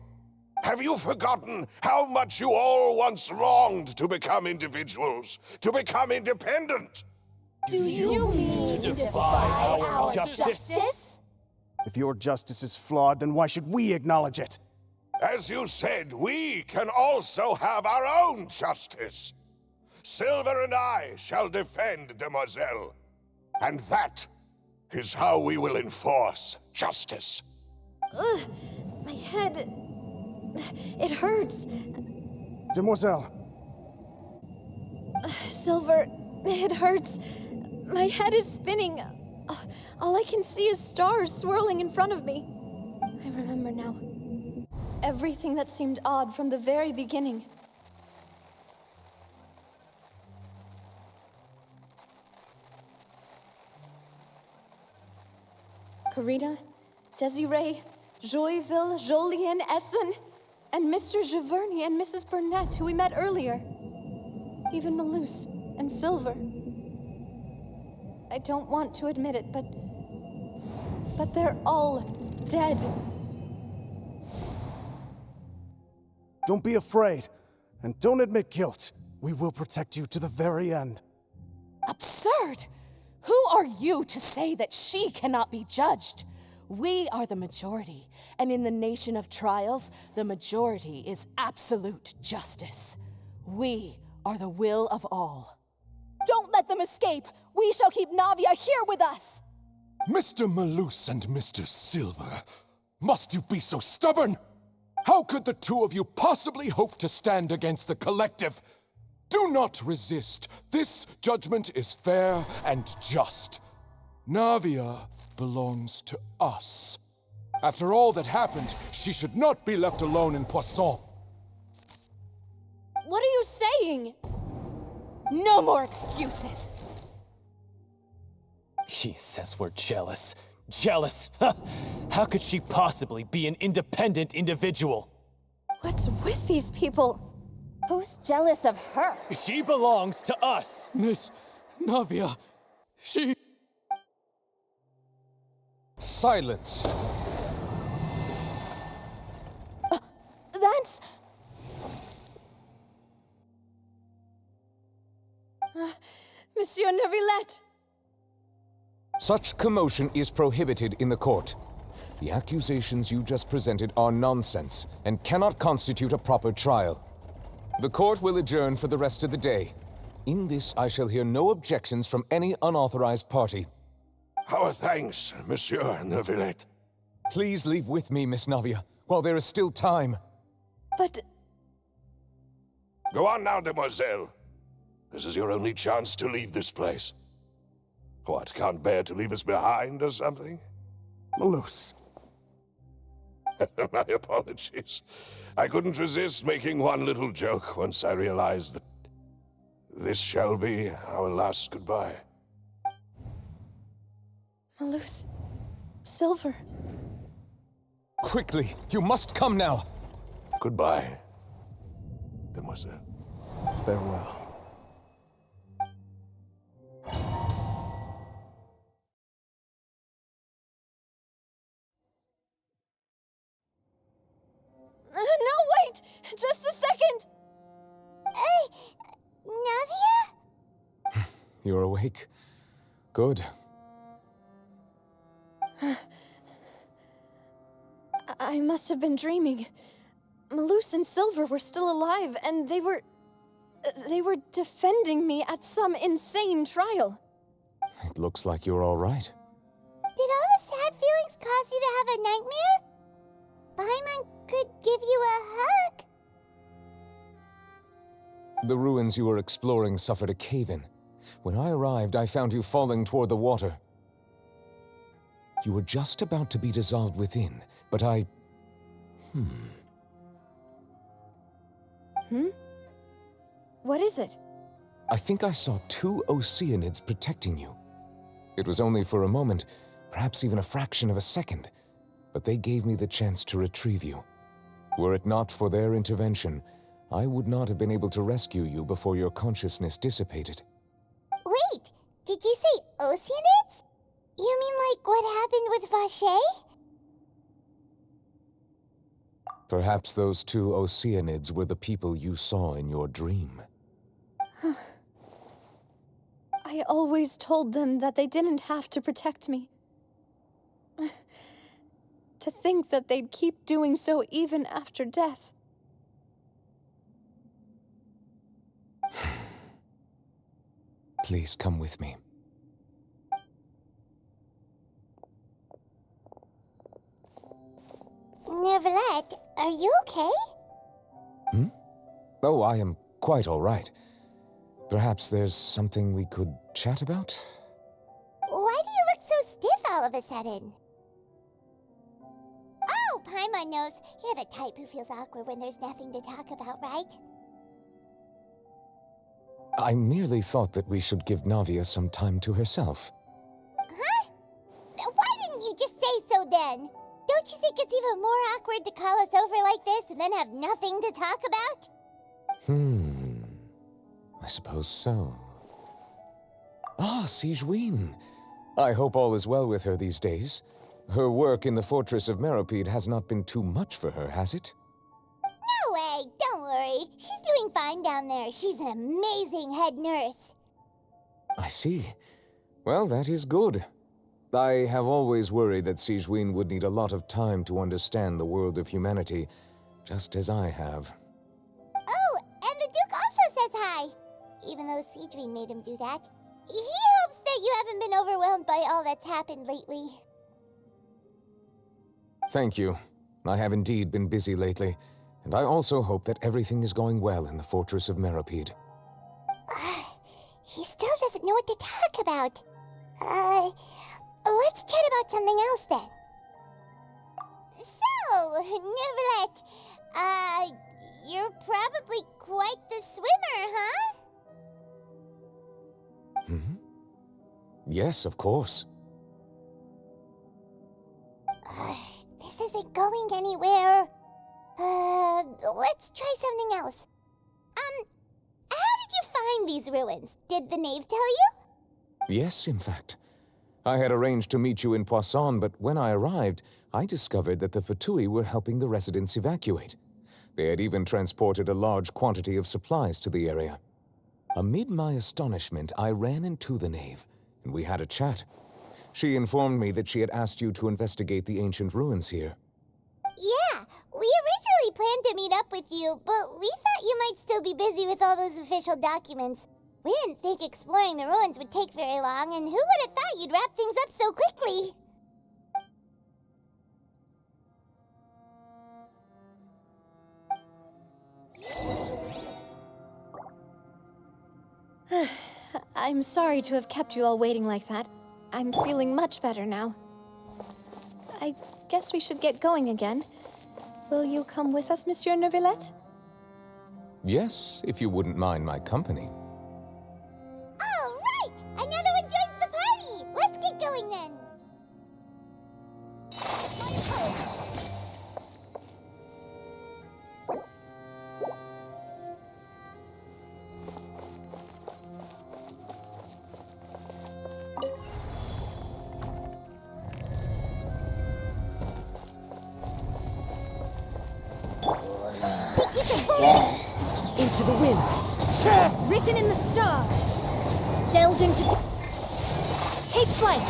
Have you forgotten how much you all once longed to become individuals, to become independent? Do you mean to defy our justice? If your justice is flawed, then why should we acknowledge it? As you said, we can also have our own justice. Silver and I shall defend Demoiselle. And that is how we will enforce justice. Ugh, my head... it hurts. Demoiselle. Silver, it hurts. My head is spinning. All I can see is stars swirling in front of me. I remember now. Everything that seemed odd from the very beginning. Karina, Desiree, Joyville, Jolien, Essen, and Mr. Giverny and Mrs. Burnett, who we met earlier. Even Malus and Silver. I don't want to admit it, but they're all dead. Don't be afraid, and don't admit guilt. We will protect you to the very end. Absurd! Who are you to say that she cannot be judged? We are the majority, and in the nation of trials, the majority is absolute justice. We are the will of all. Don't let them escape! We shall keep Navia here with us! Mr. Malus and Mr. Silver, must you be so stubborn? How could the two of you possibly hope to stand against the collective? Do not resist. This judgment is fair and just. Navia belongs to us. After all that happened, she should not be left alone in Poisson. What are you saying? No more excuses! He says we're jealous. Jealous? How could she possibly be an independent individual? What's with these people? Who's jealous of her? She belongs to us! Miss Navia, she... Silence! That's... Monsieur Neuvillette! Such commotion is prohibited in the court. The accusations you just presented are nonsense and cannot constitute a proper trial. The court will adjourn for the rest of the day. In this, I shall hear no objections from any unauthorized party. Our thanks, Monsieur Neuvillette. Please leave with me, Miss Navia, while there is still time. But... Go on now, Demoiselle. This is your only chance to leave this place. What, can't bear to leave us behind or something? Malus. My apologies. I couldn't resist making one little joke once I realized that this shall be our last goodbye. Malus. Silver. Quickly, you must come now. Goodbye, demoiselle. Farewell. No, wait! Just a second! Navia? You're awake? Good. I must have been dreaming. Malus and Silver were still alive, and they were defending me at some insane trial. It looks like you're all right. Did all the sad feelings cause you to have a nightmare? Paimon could give you a hug. The ruins you were exploring suffered a cave-in. When I arrived, I found you falling toward the water. You were just about to be dissolved within, but I... What is it? I think I saw 2 Oceanids protecting you. It was only for a moment, perhaps even a fraction of a second, but they gave me the chance to retrieve you. Were it not for their intervention, I would not have been able to rescue you before your consciousness dissipated. Wait, did you say Oceanids? You mean like what happened with Vache? Perhaps those 2 Oceanids were the people you saw in your dream. I always told them that they didn't have to protect me. To think that they'd keep doing so even after death. Please come with me. Neverlet, are you okay? Oh, I am quite all right. Perhaps there's something we could chat about? Why do you look so stiff all of a sudden? Oh, Paimon knows. You're the type who feels awkward when there's nothing to talk about, right? I merely thought that we should give Navia some time to herself. Huh? Why didn't you just say so then? Don't you think it's even more awkward to call us over like this and then have nothing to talk about? I suppose so. Ah, Sigewinne. I hope all is well with her these days. Her work in the fortress of Meropide has not been too much for her, has it? No way, don't worry. She's doing fine down there. She's an amazing head nurse. I see. Well, that is good. I have always worried that Sigewinne would need a lot of time to understand the world of humanity, just as I have. Oh, and the Duke also says hi. Even though Sigewinne made him do that. He hopes that you haven't been overwhelmed by all that's happened lately. Thank you. I have indeed been busy lately, and I also hope that everything is going well in the fortress of Meropide. He still doesn't know what to talk about. Let's chat about something else then. So, Neverlet, you're probably quite the swimmer, huh? Yes, of course. This isn't going anywhere. Let's try something else. How did you find these ruins? Did the knave tell you? Yes, in fact. I had arranged to meet you in Poisson, but when I arrived, I discovered that the Fatui were helping the residents evacuate. They had even transported a large quantity of supplies to the area. Amid my astonishment, I ran into the knave, and we had a chat. She informed me that she had asked you to investigate the ancient ruins here. Yeah, we originally planned to meet up with you, but we thought you might still be busy with all those official documents. We didn't think exploring the ruins would take very long, and who would have thought you'd wrap things up so quickly? I'm sorry to have kept you all waiting like that. I'm feeling much better now. I guess we should get going again. Will you come with us, Monsieur Neuvillette? Yes, if you wouldn't mind my company. All right! Another one joins the party! Let's get going then! Into the wind. Written in the stars. Delve into... Take flight.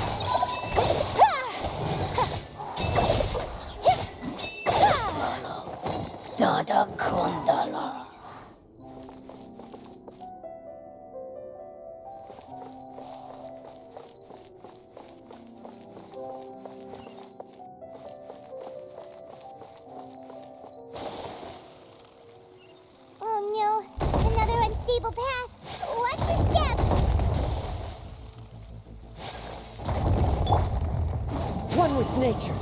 Dada Kundala. Oh no, another unstable path. Watch your step. One with nature.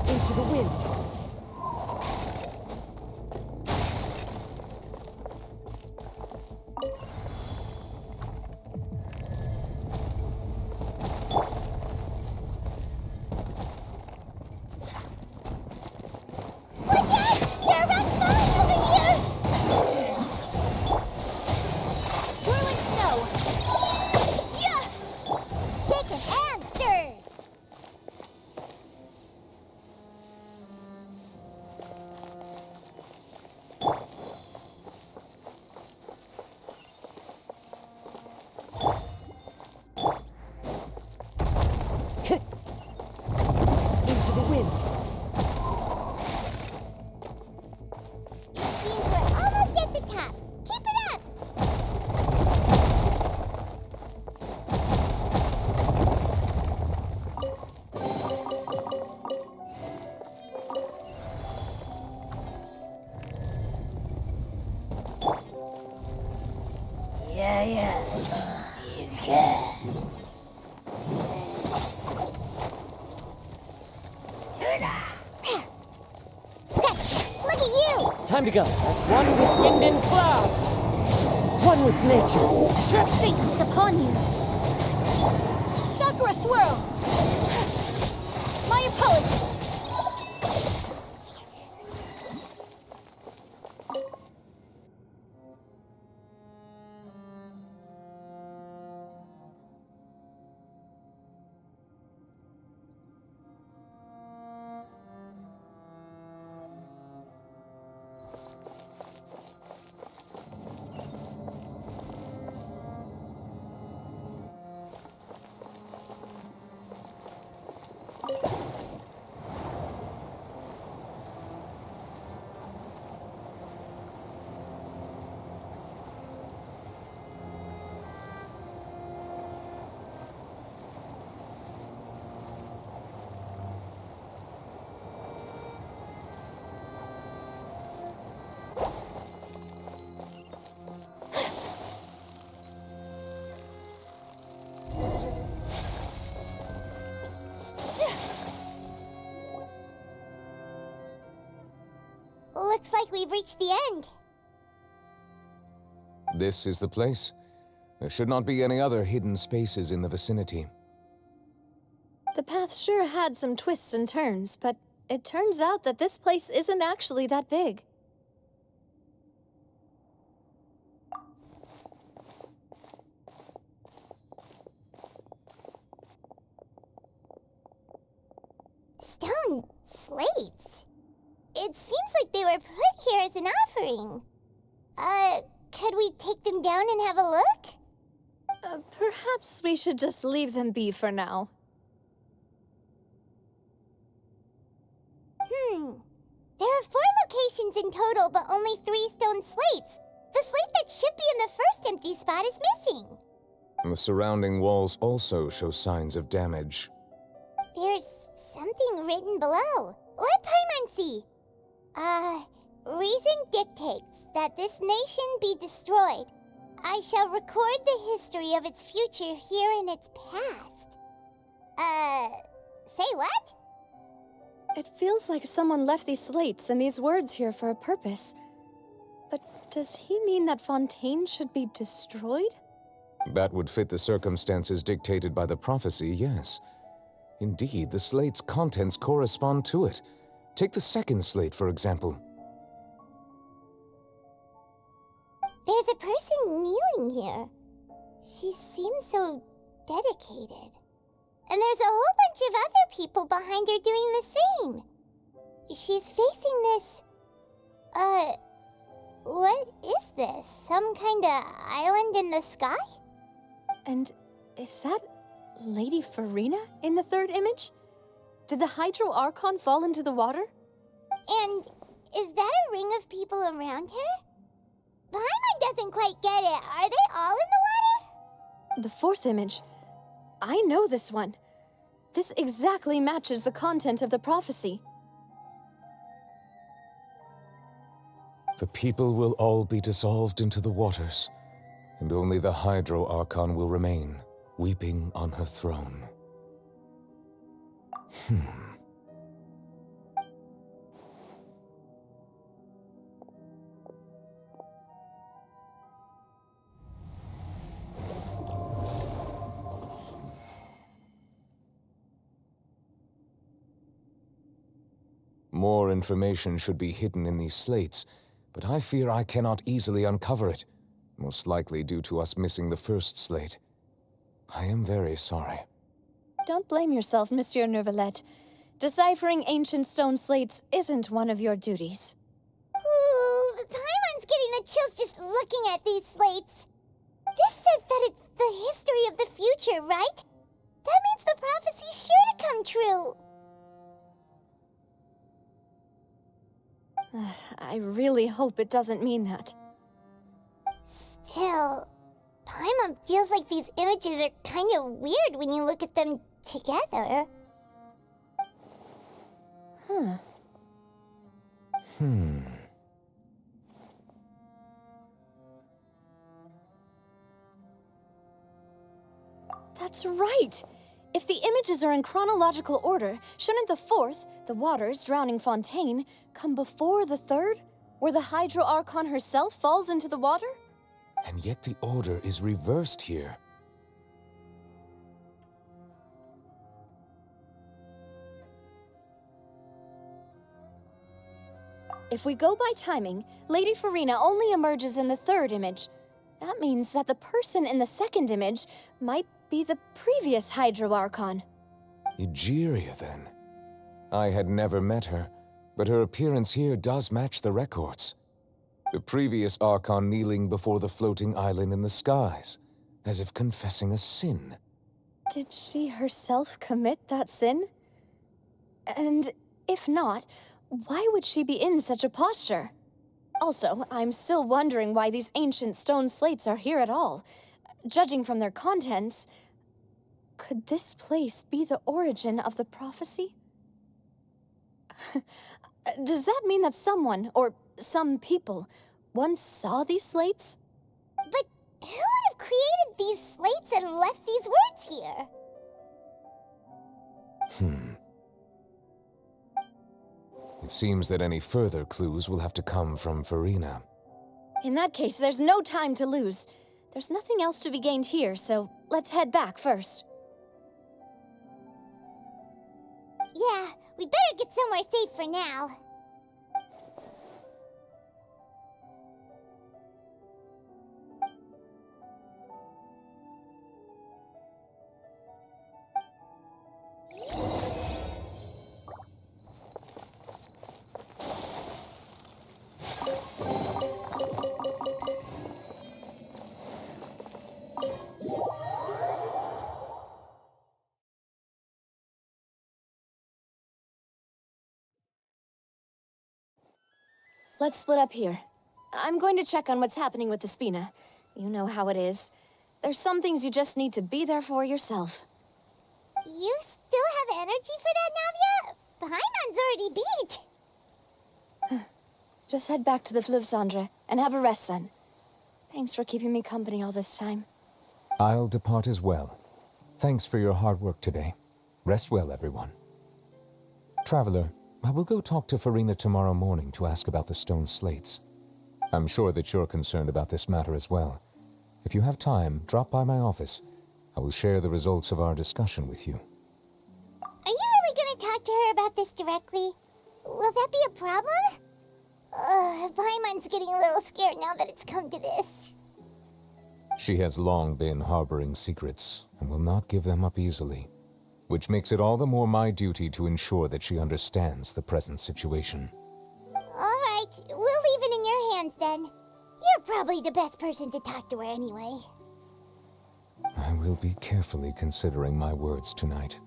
Into the wind. Watch out! There are rocks falling over here! Whirling snow! Yeah! Shaken and stirred! Into the wind. It seems we're almost at the top. Keep it up! Yeah. You can. Scratch! Look at you! Time to go. As one with wind and cloud. One with nature. Fate is upon you. Sakura swirl. My apologies. Looks like we've reached the end. This is the place. There should not be any other hidden spaces in the vicinity. The path sure had some twists and turns, but it turns out that this place isn't actually that big. Stone slates. It seems like they were put here as an offering. Could we take them down and have a look? Perhaps we should just leave them be for now. There are 4 locations in total, but only 3 stone slates. The the slate that should be in the first empty spot is missing. The surrounding walls also show signs of damage. There's something written below. Let Paimon see. Reason dictates that this nation be destroyed. I shall record the history of its future here in its past. Say what? It feels like someone left these slates and these words here for a purpose. But does he mean that Fontaine should be destroyed? That would fit the circumstances dictated by the prophecy, yes. Indeed, the slate's contents correspond to it. Take the second slate, for example. There's a person kneeling here. She seems so dedicated. And there's a whole bunch of other people behind her doing the same. She's facing this... what is this? Some kind of island in the sky? And is that Lady Farina in the third image? Did the Hydro Archon fall into the water? And is that a ring of people around her? Paimon doesn't quite get it. Are they all in the water? The fourth image. I know this one. This exactly matches the content of the prophecy. The people will all be dissolved into the waters, and only the Hydro Archon will remain, weeping on her throne. More information should be hidden in these slates, but I fear I cannot easily uncover it, most likely due to us missing the first slate. I am very sorry. Don't blame yourself, Monsieur Neuvillette. Deciphering ancient stone slates isn't one of your duties. Ooh, Paimon's getting the chills just looking at these slates. This says that it's the history of the future, right? That means the prophecy's sure to come true. I really hope it doesn't mean that. Still, Paimon feels like these images are kind of weird when you look at them together. That's right! If the images are in chronological order, shouldn't the fourth, the waters drowning Fontaine, come before the third, where the Hydro Archon herself falls into the water? And yet the order is reversed here. If we go by timing, Lady Farina only emerges in the third image. That means that the person in the second image might be the previous Hydro Archon. Egeria, then. I had never met her, but her appearance here does match the records. The previous Archon kneeling before the floating island in the skies, as if confessing a sin. Did she herself commit that sin? And if not, why would she be in such a posture? Also, I'm still wondering why these ancient stone slates are here at all. Judging from their contents, could this place be the origin of the prophecy? Does that mean that someone, or some people, once saw these slates? But who would have created these slates and left these words here? It seems that any further clues will have to come from Farina. In that case, there's no time to lose. There's nothing else to be gained here, so let's head back first. Yeah, we better get somewhere safe for now. Let's split up here. I'm going to check on what's happening with the Spina. You know how it is. There's some things you just need to be there for yourself. You still have energy for that, Navia? Paimon's already beat. Just head back to the Fleuve-Cendre and have a rest then. Thanks for keeping me company all this time. I'll depart as well. Thanks for your hard work today. Rest well, everyone. Traveler, I will go talk to Farina tomorrow morning to ask about the stone slates. I'm sure that you're concerned about this matter as well. If you have time, drop by my office. I will share the results of our discussion with you. Are you really gonna talk to her about this directly? Will that be a problem? Paimon's getting a little scared now that it's come to this. She has long been harboring secrets and will not give them up easily, which makes it all the more my duty to ensure that she understands the present situation. All right, we'll leave it in your hands then. You're probably the best person to talk to her anyway. I will be carefully considering my words tonight.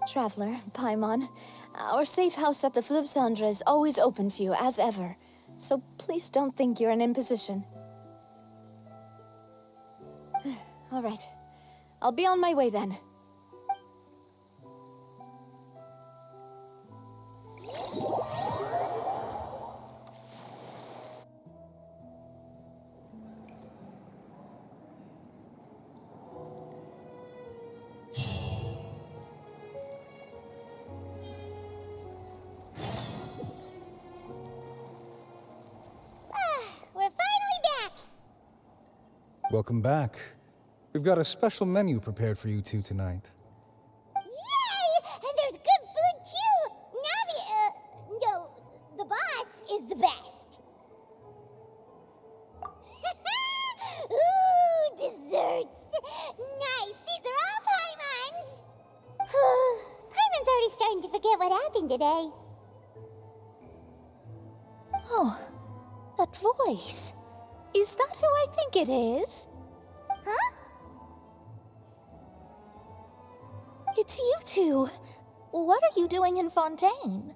Traveler, Paimon, our safe house at the Fleuve-Cendre is always open to you, as ever. So please don't think you're an imposition. All right. I'll be on my way then. We're finally back! Welcome back. We've got a special menu prepared for you two tonight. Yay! And there's good food too! Navi, no, the boss is the best. Ooh, desserts! Nice, these are all Paimon's! Paimon's already starting to forget what happened today. Oh, that voice. Is that who I think it is? Huh? It's you two. What are you doing in Fontaine?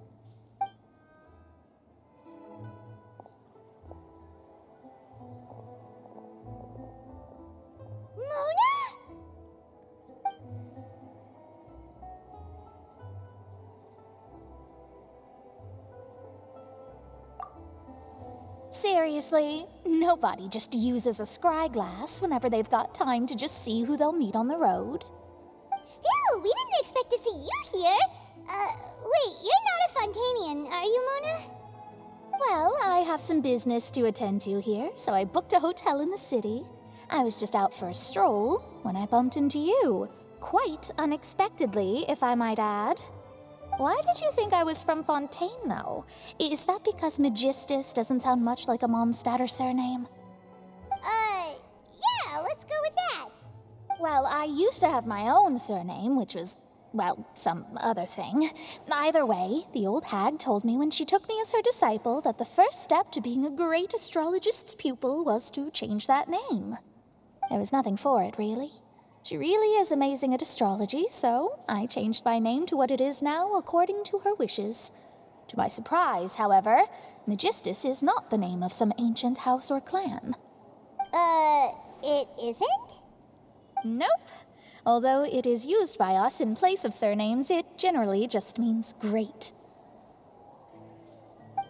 Mona? Seriously, nobody just uses a scry glass whenever they've got time to just see who they'll meet on the road. Still, we didn't expect to see you here. Wait, you're not a Fontanian, are you, Mona? Well, I have some business to attend to here, so I booked a hotel in the city. I was just out for a stroll when I bumped into you. Quite unexpectedly, if I might add. Why did you think I was from Fontaine, though? Is that because Magistus doesn't sound much like a Mondstatter surname? Yeah, let's go with that. Well, I used to have my own surname, which was, well, some other thing. Either way, the old hag told me when she took me as her disciple that the first step to being a great astrologist's pupil was to change that name. There was nothing for it, really. She really is amazing at astrology, so I changed my name to what it is now according to her wishes. To my surprise, however, Magistus is not the name of some ancient house or clan. It isn't? Nope. Although it is used by us in place of surnames, it generally just means great.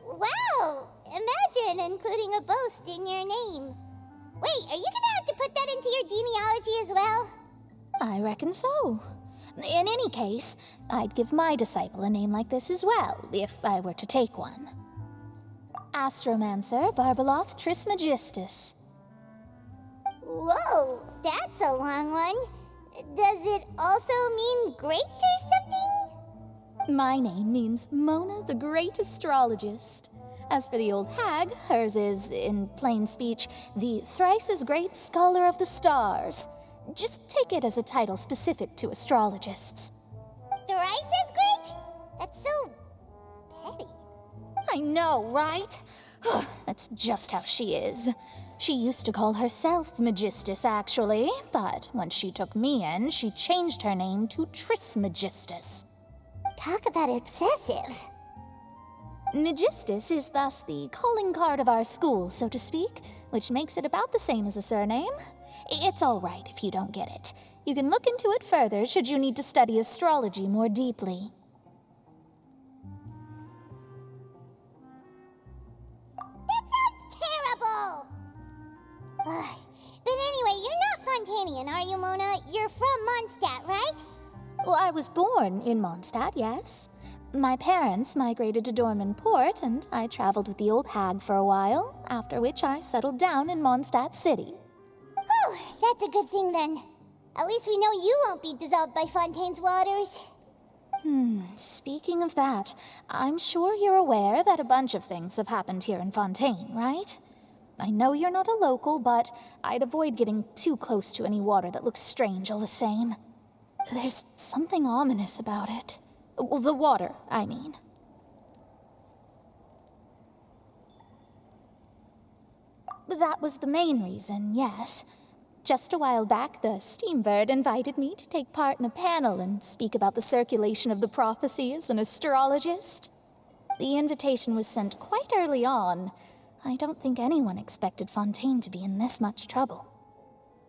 Wow! Imagine including a boast in your name. Wait, are you gonna have to put that into your genealogy as well? I reckon so. In any case, I'd give my disciple a name like this as well, if I were to take one. Astromancer Barbeloth Trismegistus. Whoa, that's a long one. Does it also mean great or something? My name means Mona the Great Astrologist. As for the old hag, hers is, in plain speech, the thrice-as-great Scholar of the Stars. Just take it as a title specific to astrologists. Thrice as great? That's so petty. I know, right? That's just how she is. She used to call herself Magistus, actually, but when she took me in, she changed her name to Trismegistus. Talk about excessive. Megistus is thus the calling card of our school, so to speak, which makes it about the same as a surname. It's all right if you don't get it. You can look into it further should you need to study astrology more deeply. Terrible! Ugh. But anyway, you're not Fontanian, are you, Mona? You're from Mondstadt, right? Well, I was born in Mondstadt, yes. My parents migrated to Dorman Port, and I traveled with the old hag for a while, after which I settled down in Mondstadt City. Whew, that's a good thing then. At least we know you won't be dissolved by Fontaine's waters. Speaking of that, I'm sure you're aware that a bunch of things have happened here in Fontaine, right? I know you're not a local, but I'd avoid getting too close to any water that looks strange all the same. There's something ominous about it. Well, the water, I mean. That was the main reason, yes. Just a while back, the Steambird invited me to take part in a panel and speak about the circulation of the prophecy as an astrologist. The invitation was sent quite early on. I don't think anyone expected Fontaine to be in this much trouble.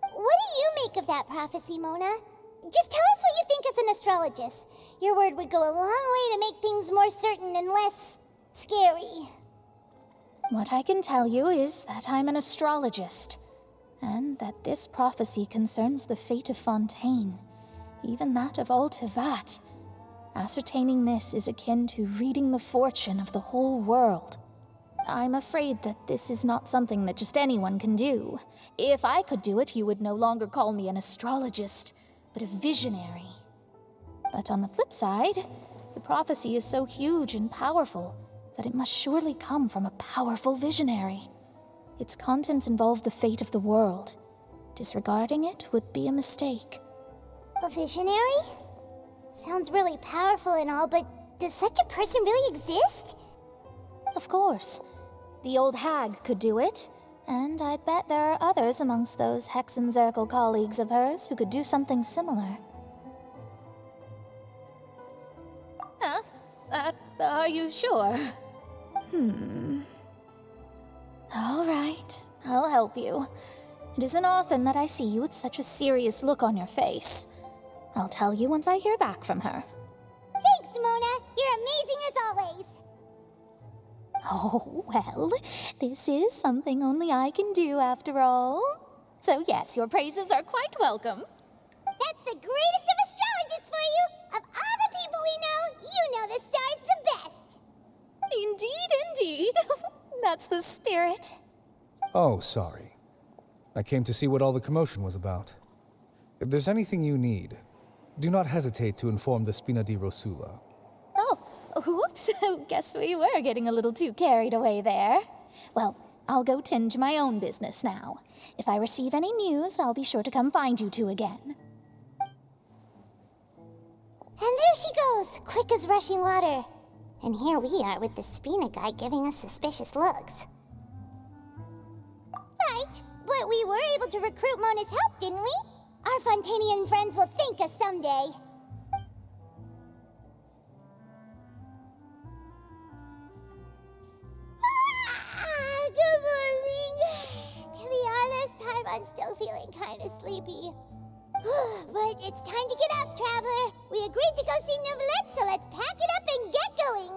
What do you make of that prophecy, Mona? Just tell us what you think as an astrologist. Your word would go a long way to make things more certain and less scary. What I can tell you is that I'm an astrologist, and that this prophecy concerns the fate of Fontaine, even that of Altivat. Ascertaining this is akin to reading the fortune of the whole world. I'm afraid that this is not something that just anyone can do. If I could do it, you would no longer call me an astrologist, but a visionary. But on the flip side, the prophecy is so huge and powerful that it must surely come from a powerful visionary. Its contents involve the fate of the world. Disregarding it would be a mistake. A visionary? Sounds really powerful and all, but does such a person really exist? Of course. The old hag could do it, and I'd bet there are others amongst those Hexenzirkel colleagues of hers who could do something similar. Huh? Are you sure? All right, I'll help you. It isn't often that I see you with such a serious look on your face. I'll tell you once I hear back from her. Thanks, Mona. You're amazing as always. Oh, well, this is something only I can do after all. So yes, your praises are quite welcome. That's the greatest of astrologists for you! Of all the people we know, you know the star's the best! Indeed, indeed. That's the spirit. Oh, sorry. I came to see what all the commotion was about. If there's anything you need, do not hesitate to inform the Spina di Rosula. Oh, whoops. Guess we were getting a little too carried away there. Well, I'll go tend to my own business now. If I receive any news, I'll be sure to come find you two again. And there she goes, quick as rushing water. And here we are with the Spina guy giving us suspicious looks. Right, but we were able to recruit Mona's help, didn't we? Our Fontanian friends will thank us someday. Good morning. To be honest, I'm still feeling kind of sleepy. But it's time to get up, traveler. We agreed to go see Neuvillette, so let's pack it up and get going.